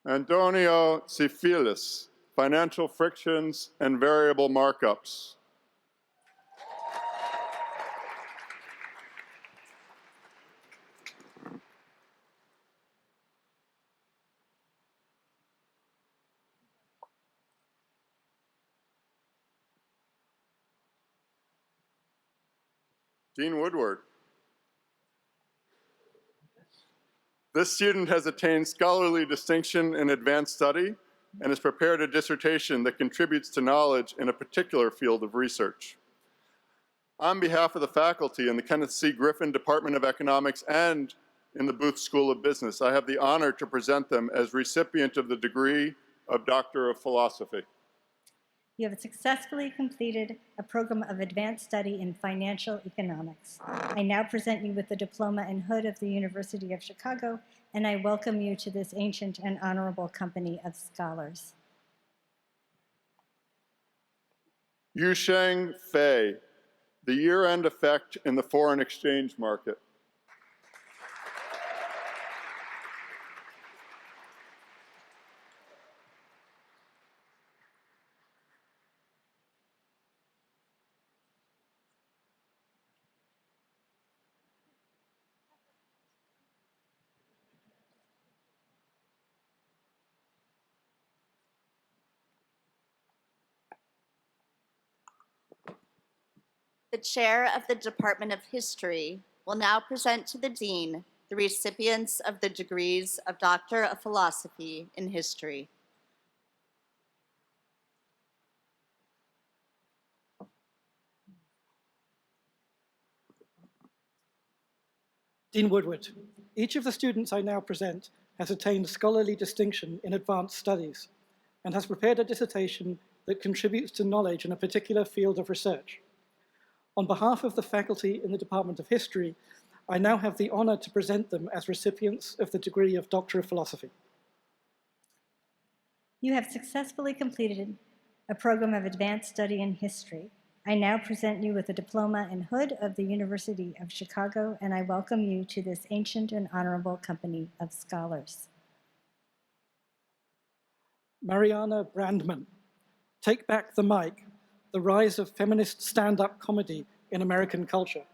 Antonio Tsifilis, Financial Frictions and Variable Markups. Dean Woodward. This student has attained scholarly distinction in advanced study and has prepared a dissertation that contributes to knowledge in a particular field of research. On behalf of the faculty in the Kenneth C. Griffin Department of Economics and in the Booth School of Business, I have the honor to present them as recipient of the degree of Doctor of Philosophy. You have successfully completed a program of advanced study in financial economics. I now present you with the diploma and hood of the University of Chicago, and I welcome you to this ancient and honorable company of scholars. Yusheng Fei, the year-end effect in the foreign exchange market. The chair of the Department of History will now present to the dean the recipients of the degrees of Doctor of Philosophy in History. Dean Woodward, each of the students I now present has attained scholarly distinction in advanced studies and has prepared a dissertation that contributes to knowledge in a particular field of research. On behalf of the faculty in the Department of History, I now have the honor to present them as recipients of the degree of Doctor of Philosophy. You have successfully completed a program of advanced study in history. I now present you with a diploma and hood of the University of Chicago, and I welcome you to this ancient and honorable company of scholars. Mariana Brandman, Take Back the Mic, The Rise of Feminist Stand-Up Comedy in American Culture.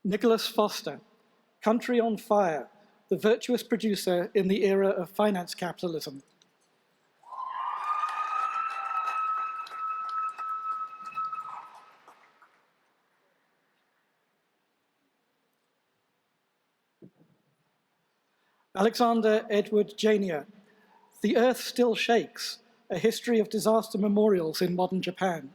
Nicholas Foster, Country on Fire, the virtuous producer in the era of finance capitalism. Alexander Edward Jania, The Earth Still Shakes, a history of disaster memorials in modern Japan.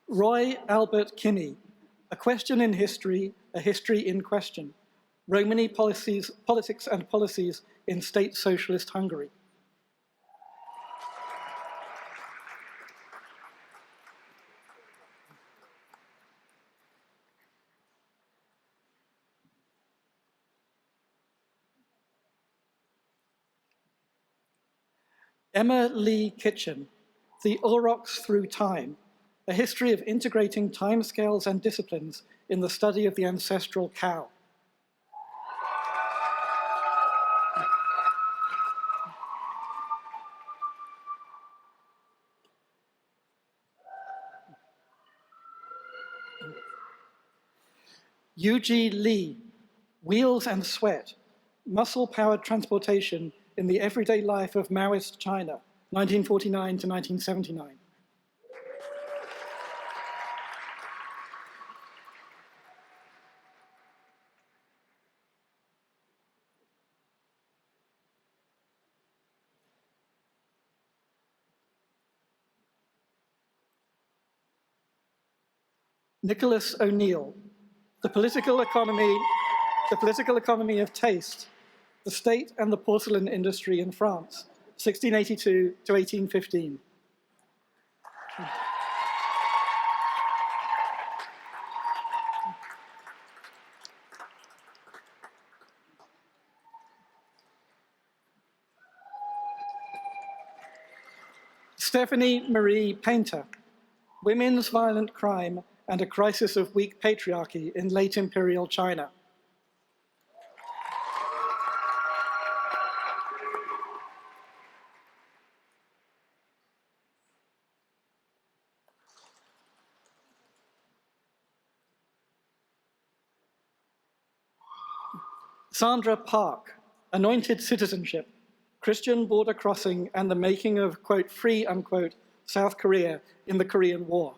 Roy Albert Kinney, A Question in History, a History in Question, Romani Politics and Policies in State Socialist Hungary. Emma Lee Kitchen, The Aurochs Through Time, a history of integrating timescales and disciplines in the study of the ancestral cow. Yuji Lee, Wheels and Sweat, Muscle-Powered Transportation in the Everyday Life of Maoist China, 1949 to 1979. Nicholas O'Neill, The Political Economy of Taste, the State and the Porcelain Industry in France, 1682 to 1815. Stephanie Marie Painter, Women's Violent Crime and a Crisis of Weak Patriarchy in Late Imperial China. Sandra Park, Anointed Citizenship, Christian Border Crossing and the Making of, quote, free, unquote, South Korea in the Korean War.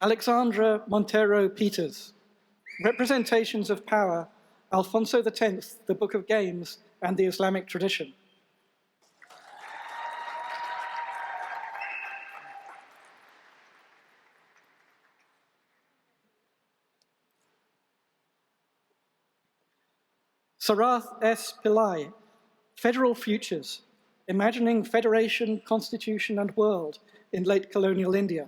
Alexandra Montero Peters, Representations of Power, Alfonso X, The Book of Games, and the Islamic Tradition. Sarath S. Pillai, Federal Futures, Imagining Federation, Constitution, and World in Late Colonial India.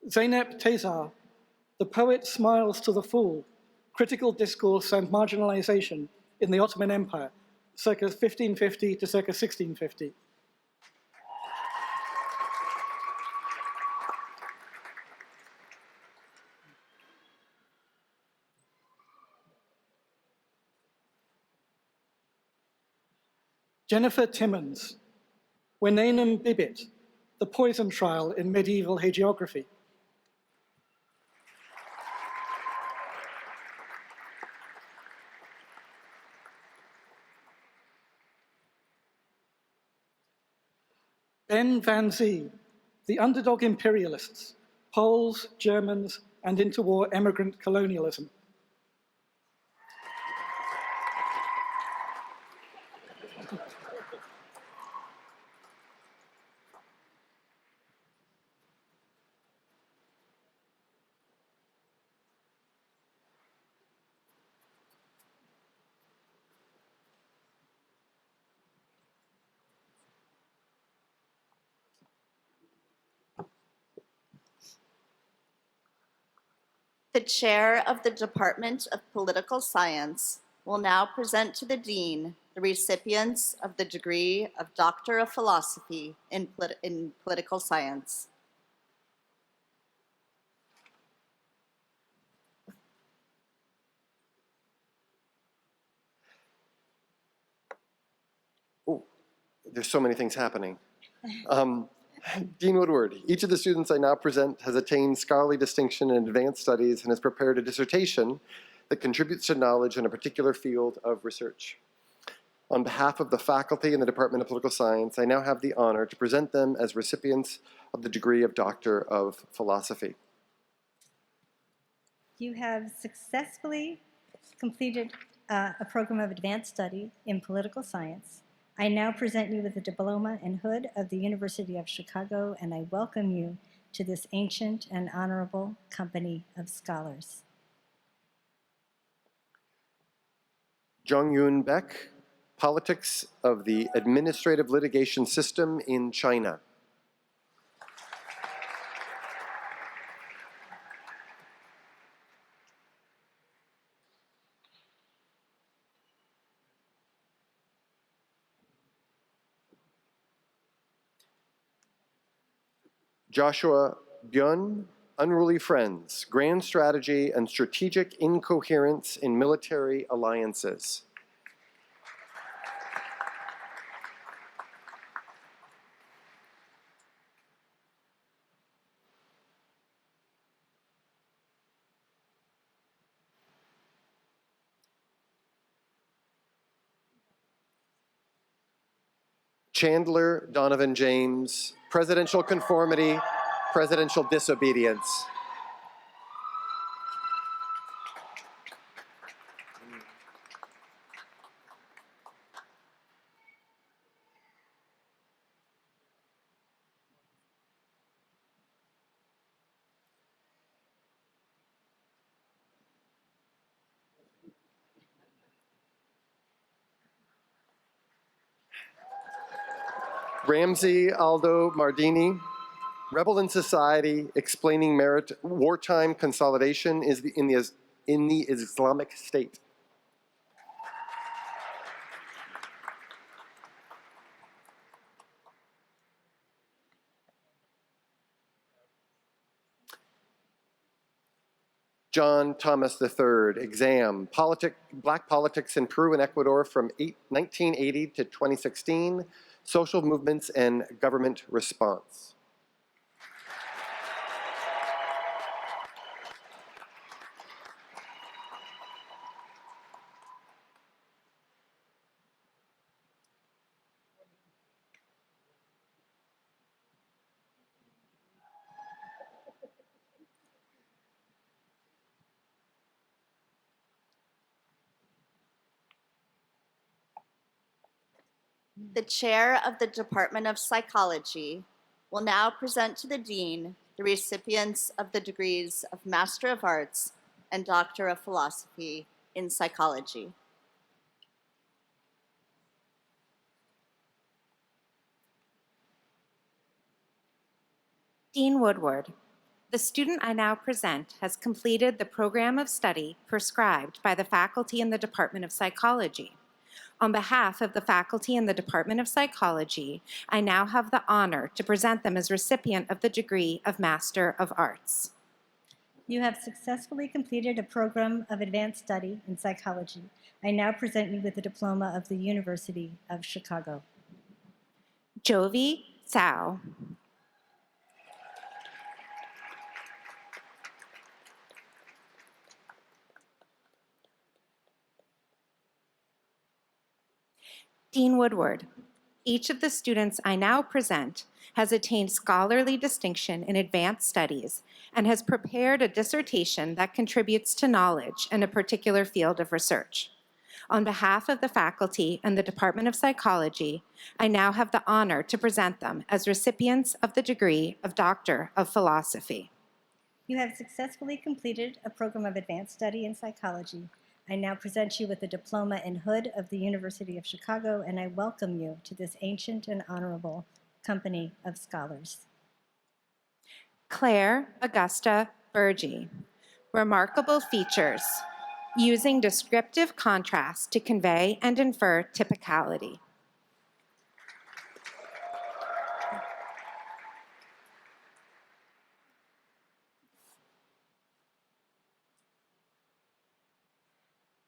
Zeynep Tezar, The Poet Smiles to the Fool, Critical Discourse and Marginalization in the Ottoman Empire, circa 1550 to circa 1650. Jennifer Timmons, Wenenum Bibbit, The Poison Trial in Medieval Hagiography. Ben Van Zee, The Underdog Imperialists, Poles, Germans, and Interwar Emigrant Colonialism. The chair of the Department of Political Science will now present to the dean the recipients of the degree of Doctor of Philosophy in Political Science. Oh, there's so many things happening. Dean Woodward, each of the students I now present has attained scholarly distinction in advanced studies and has prepared a dissertation that contributes to knowledge in a particular field of research. On behalf of the faculty in the Department of Political Science, I now have the honor to present them as recipients of the degree of Doctor of Philosophy. You have successfully completed a program of advanced study in political science. I now present you with the diploma and hood of the University of Chicago, and I welcome you to this ancient and honorable company of scholars. Zhongyun Beck, Politics of the Administrative Litigation System in China. Joshua Byun, Unruly Friends, Grand Strategy and Strategic Incoherence in Military Alliances. Chandler Donovan James, Presidential Conformity, Presidential Disobedience. Ramsey Aldo Mardini, Rebel in Society, Explaining Merit, Wartime Consolidation in the Islamic State. John Thomas III, Exam, Black Politics in Peru and Ecuador from 1980 to 2016, Social Movements and Government Response. The chair of the Department of Psychology will now present to the dean the recipients of the degrees of Master of Arts and Doctor of Philosophy in Psychology. Dean Woodward, the student I now present has completed the program of study prescribed by the faculty in the Department of Psychology. On behalf of the faculty in the Department of Psychology, I now have the honor to present them as recipient of the degree of Master of Arts. You have successfully completed a program of advanced study in psychology. I now present you with the diploma of the University of Chicago. Jovi Tsao. Dean Woodward, each of the students I now present has attained scholarly distinction in advanced studies and has prepared a dissertation that contributes to knowledge in a particular field of research. On behalf of the faculty and the Department of Psychology, I now have the honor to present them as recipients of the degree of Doctor of Philosophy. You have successfully completed a program of advanced study in psychology. I now present you with the diploma in Hood of the University of Chicago, and I welcome you to this ancient and honorable company of scholars. Claire Augusta Berge, remarkable features, using descriptive contrast to convey and infer typicality.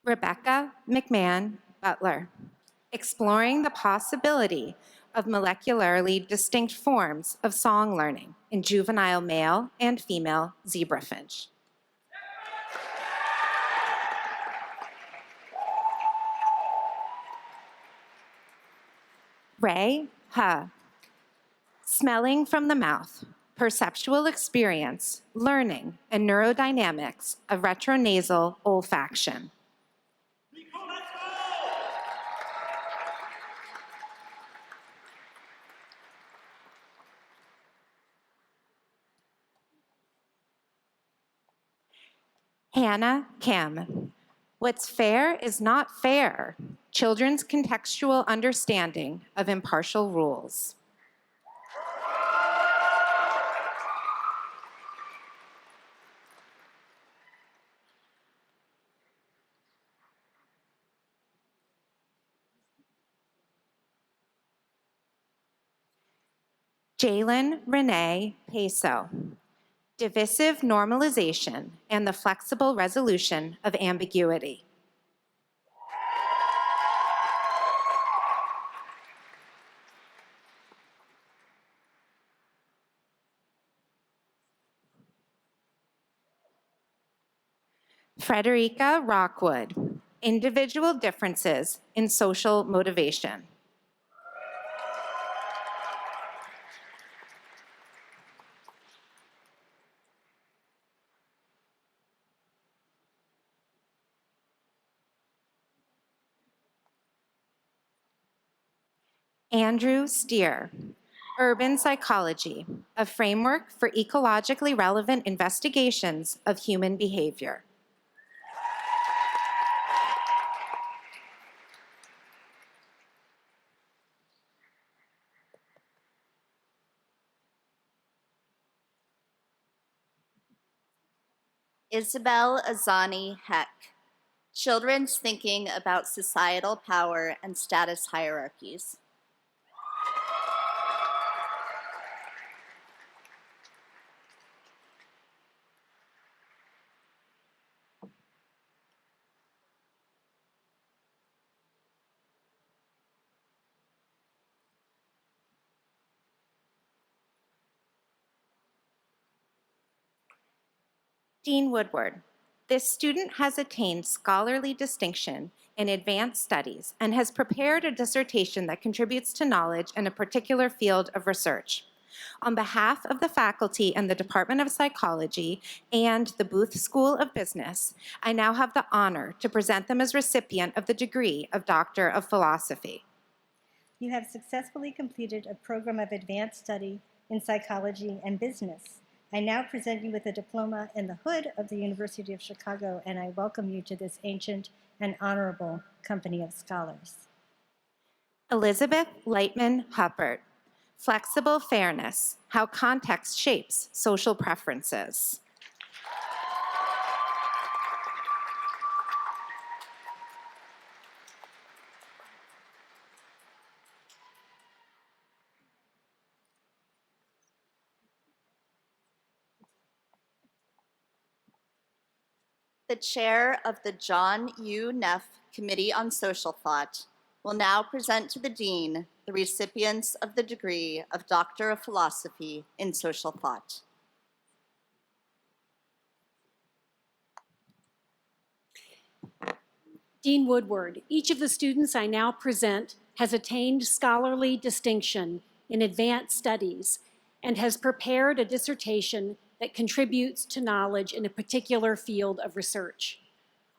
Rebecca McMahon Butler, exploring the possibility of molecularly distinct forms of song learning in juvenile male and female zebrafinch. Ray Ha, smelling from the mouth, perceptual experience, learning, and neurodynamics of retronasal olfaction. Hannah Kim. What's fair is not fair. Children's contextual understanding of impartial rules. Jalen Renee Peso. Divisive normalization and the flexible resolution of ambiguity. Frederica Rockwood. Individual differences in social motivation. Andrew Steer. Urban Psychology, a framework for ecologically relevant investigations of human behavior. Isabel Azani Heck. Children's thinking about societal power and status hierarchies. Dean Woodward. This student has attained scholarly distinction in advanced studies and has prepared a dissertation that contributes to knowledge in a particular field of research. On behalf of the faculty and the Department of Psychology and the Booth School of Business, I now have the honor to present them as recipient of the degree of Doctor of Philosophy. You have successfully completed a program of advanced study in psychology and business. I now present you with a diploma in the hood of the University of Chicago, and I welcome you to this ancient and honorable company of scholars. Elizabeth Lightman Huppert. Flexible fairness, how context shapes social preferences. The chair of the John U. Neff Committee on Social Thought will now present to the dean the recipients of the degree of Doctor of Philosophy in Social Thought. Dean Woodward, each of the students I now present has attained scholarly distinction in advanced studies and has prepared a dissertation that contributes to knowledge in a particular field of research.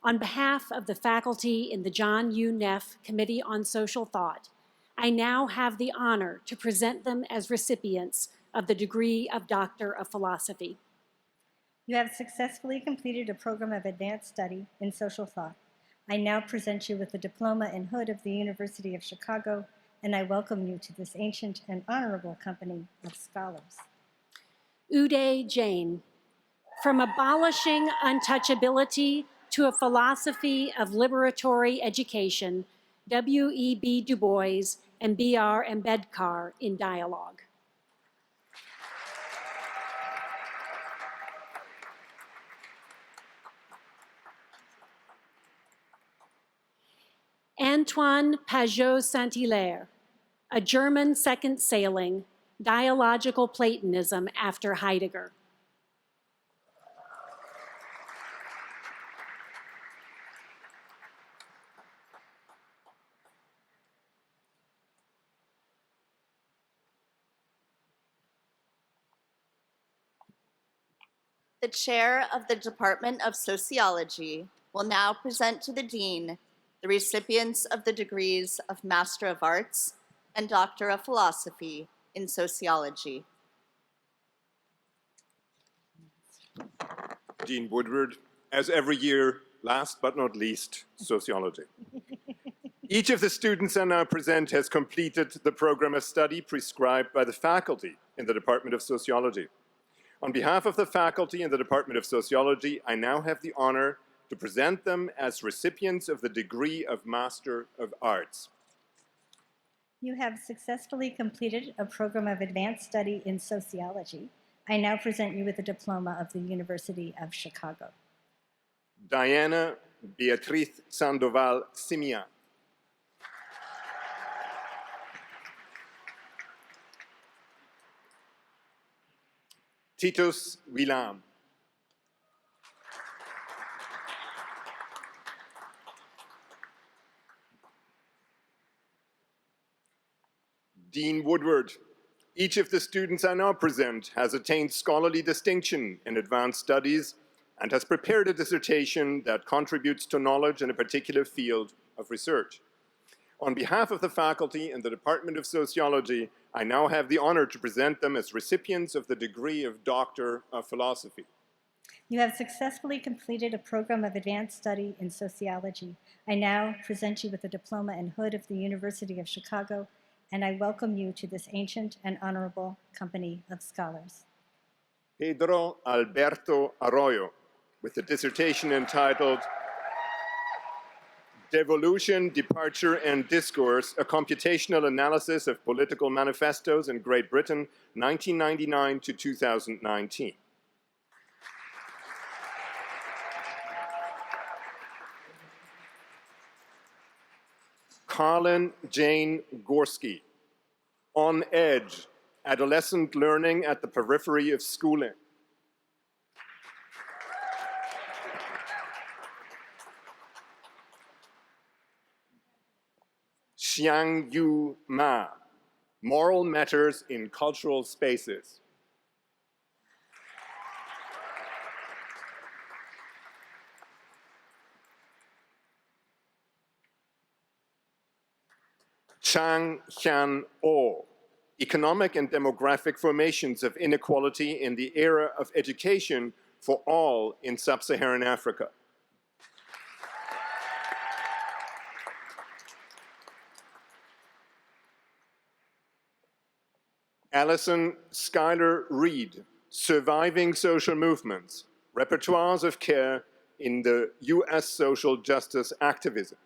On behalf of the faculty in the John U. Neff Committee on Social Thought, I now have the honor to present them as recipients of the degree of Doctor of Philosophy. You have successfully completed a program of advanced study in social thought. I now present you with the diploma in hood of the University of Chicago, and I welcome you to this ancient and honorable company of scholars. Uday Jain. From abolishing untouchability to a philosophy of liberatory education, W.E.B. Du Bois and B.R. Ambedkar in dialogue. Antoine Pajot Saint-Hilaire, A German Second Sailing, Dialogical Platonism after Heidegger. The chair of the Department of Sociology will now present to the dean the recipients of the degrees of Master of Arts and Doctor of Philosophy in Sociology. Dean Woodward, as every year, last but not least, sociology. Each of the students I now present has completed the program of study prescribed by the faculty in the Department of Sociology. On behalf of the faculty in the Department of Sociology, I now have the honor to present them as recipients of the degree of Master of Arts. You have successfully completed a program of advanced study in sociology. I now present you with a diploma of the University of Chicago. Diana Beatriz Sandoval Simia. Titus Wilam. Dean Woodward. Each of the students I now present has attained scholarly distinction in advanced studies and has prepared a dissertation that contributes to knowledge in a particular field of research. On behalf of the faculty in the Department of Sociology, I now have the honor to present them as recipients of the degree of Doctor of Philosophy. You have successfully completed a program of advanced study in sociology. I now present you with a diploma and hood of the University of Chicago, and I welcome you to this ancient and honorable company of scholars. Pedro Alberto Arroyo, with the dissertation entitled Devolution, Departure, and Discourse, a computational analysis of political manifestos in Great Britain, 1999 to 2019. Carlin Jane Gorski, On Edge, Adolescent Learning at the Periphery of Schooling. Xiang Yu Ma, Moral Matters in Cultural Spaces. Chang Hyun Oh, Economic and Demographic Formations of Inequality in the Era of Education for All in Sub-Saharan Africa. Alison Schuyler Reed, Surviving Social Movements, Repertoires of Care in the U.S. Social Justice Activism.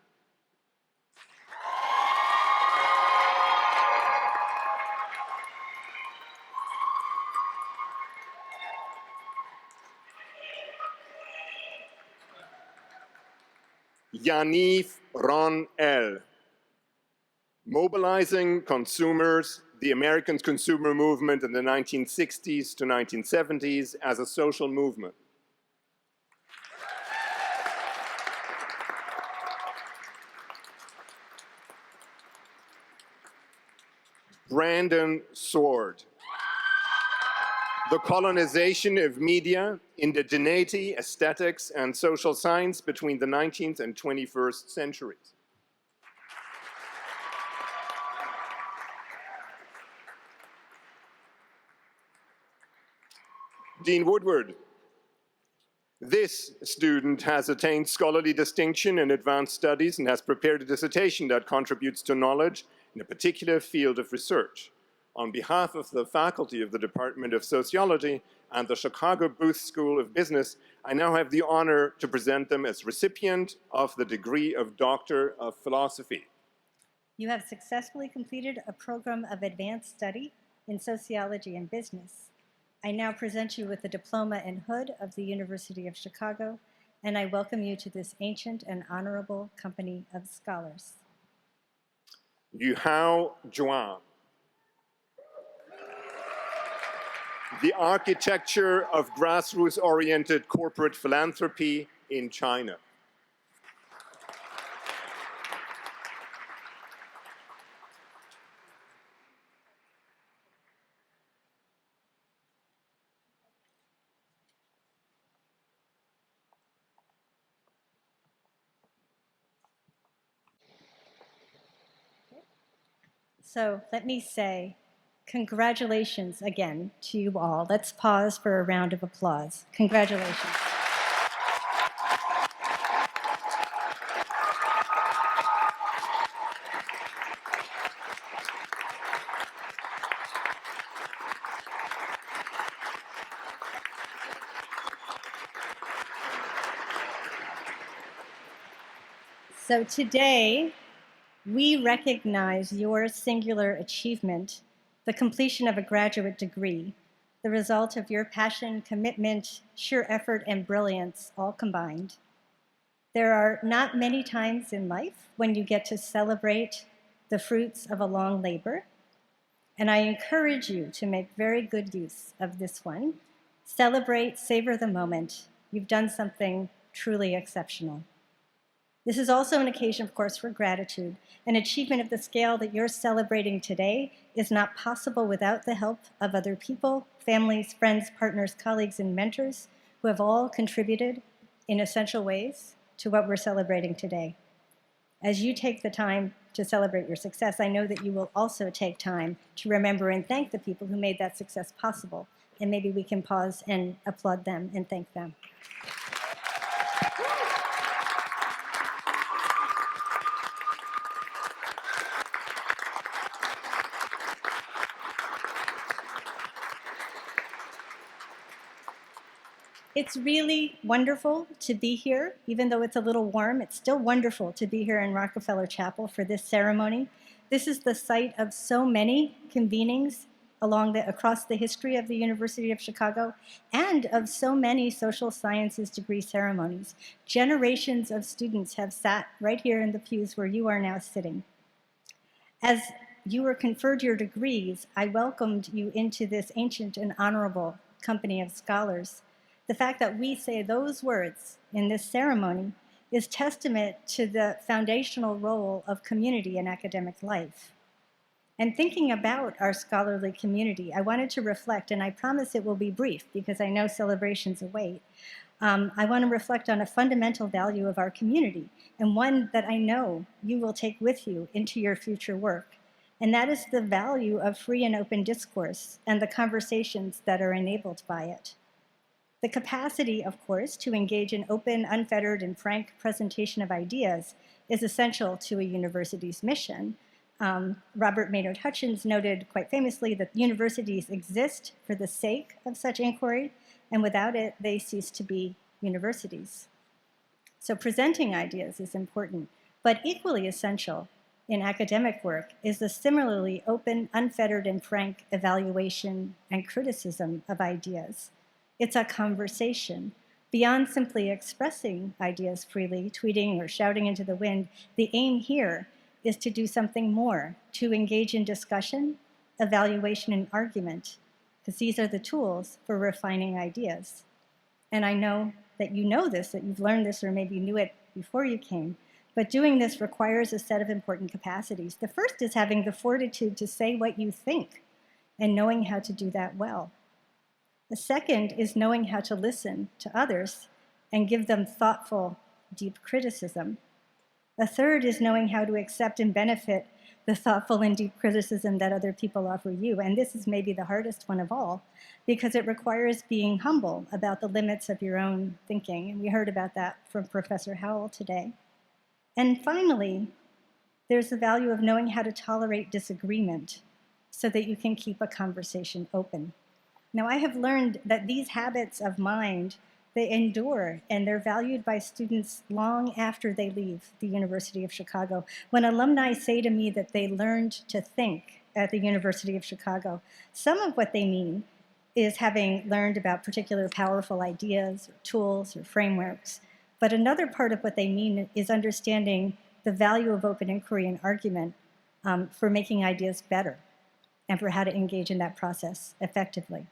Yaniv Ron L., Mobilizing Consumers, the American consumer movement in the 1960s to 1970s as a social movement. Brandon Sword, The Colonization of Media, Indigeneity, Aesthetics, and Social Science between the 19th and 21st centuries. Dean Woodward. This student has attained scholarly distinction in advanced studies and has prepared a dissertation that contributes to knowledge in a particular field of research. On behalf of the faculty of the Department of Sociology and the Chicago Booth School of Business, I now have the honor to present them as recipient of the degree of Doctor of Philosophy. You have successfully completed a program of advanced study in sociology and business. I now present you with a diploma and hood of the University of Chicago, and I welcome you to this ancient and honorable company of scholars. Yuhao Zhuang, The Architecture of Grassroots-Oriented Corporate Philanthropy in China. So let me say congratulations again to you all. Let's pause for a round of applause. Congratulations. So today, we recognize your singular achievement, the completion of a graduate degree, the result of your passion, commitment, sheer effort, and brilliance all combined. There are not many times in life when you get to celebrate the fruits of a long labor, and I encourage you to make very good use of this one. Celebrate, savor the moment. You've done something truly exceptional. This is also an occasion, of course, for gratitude. An achievement of the scale that you're celebrating today is not possible without the help of other people, families, friends, partners, colleagues, and mentors who have all contributed in essential ways to what we're celebrating today. As you take the time to celebrate your success, I know that you will also take time to remember and thank the people who made that success possible. And maybe we can pause and applaud them and thank them. It's really wonderful to be here, even though it's a little warm. It's still wonderful to be here in Rockefeller Chapel for this ceremony. This is the site of so many convenings across the history of the University of Chicago and of so many social sciences degree ceremonies. Generations of students have sat right here in the pews where you are now sitting. As you were conferred your degrees, I welcomed you into this ancient and honorable company of scholars. The fact that we say those words in this ceremony is testament to the foundational role of community in academic life. And thinking about our scholarly community, I wanted to reflect, and I promise it will be brief because I know celebrations await. I want to reflect on a fundamental value of our community, and one that I know you will take with you into your future work. And that is the value of free and open discourse and the conversations that are enabled by it. The capacity, of course, to engage in open, unfettered, and frank presentation of ideas is essential to a university's mission. Robert Maynard Hutchins noted quite famously that universities exist for the sake of such inquiry, and without it, they cease to be universities. So presenting ideas is important, but equally essential in academic work is the similarly open, unfettered, and frank evaluation and criticism of ideas. It's a conversation. Beyond simply expressing ideas freely, tweeting or shouting into the wind, the aim here is to do something more, to engage in discussion, evaluation, and argument, because these are the tools for refining ideas. And I know that you know this, that you've learned this, or maybe knew it before you came, but doing this requires a set of important capacities. The first is having the fortitude to say what you think and knowing how to do that well. The second is knowing how to listen to others and give them thoughtful, deep criticism. A third is knowing how to accept and benefit the thoughtful and deep criticism that other people offer you. And this is maybe the hardest one of all, because it requires being humble about the limits of your own thinking. And we heard about that from Professor Howell today. And finally, there's the value of knowing how to tolerate disagreement so that you can keep a conversation open. Now, I have learned that these habits of mind, they endure, and they're valued by students long after they leave the University of Chicago. When alumni say to me that they learned to think at the University of Chicago, some of what they mean is having learned about particular powerful ideas or tools or frameworks. But another part of what they mean is understanding the value of open inquiry and argument for making ideas better and for how to engage in that process effectively.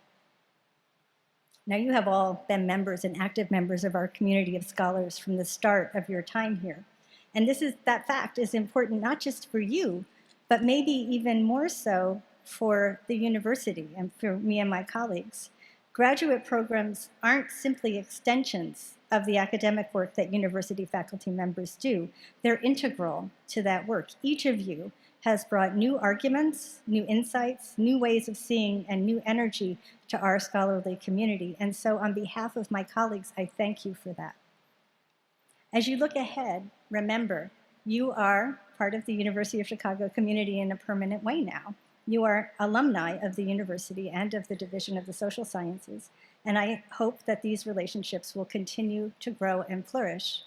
Now, you have all been members and active members of our community of scholars from the start of your time here. And that fact is important not just for you, but maybe even more so for the university and for me and my colleagues. Graduate programs aren't simply extensions of the academic work that university faculty members do. They're integral to that work. Each of you has brought new arguments, new insights, new ways of seeing, and new energy to our scholarly community. And so on behalf of my colleagues, I thank you for that. As you look ahead, remember, you are part of the University of Chicago community in a permanent way now. You are alumni of the university and of the Division of the Social Sciences, and I hope that these relationships will continue to grow and flourish.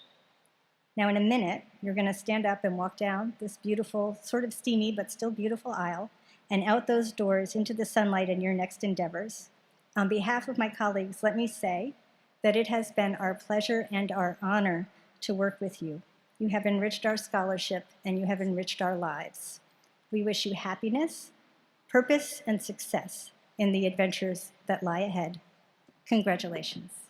Now, in a minute, you're going to stand up and walk down this beautiful, sort of steamy, but still beautiful aisle, and out those doors into the sunlight in your next endeavors. On behalf of my colleagues, let me say that it has been our pleasure and our honor to work with you. You have enriched our scholarship, and you have enriched our lives. We wish you happiness, purpose, and success in the adventures that lie ahead. Congratulations.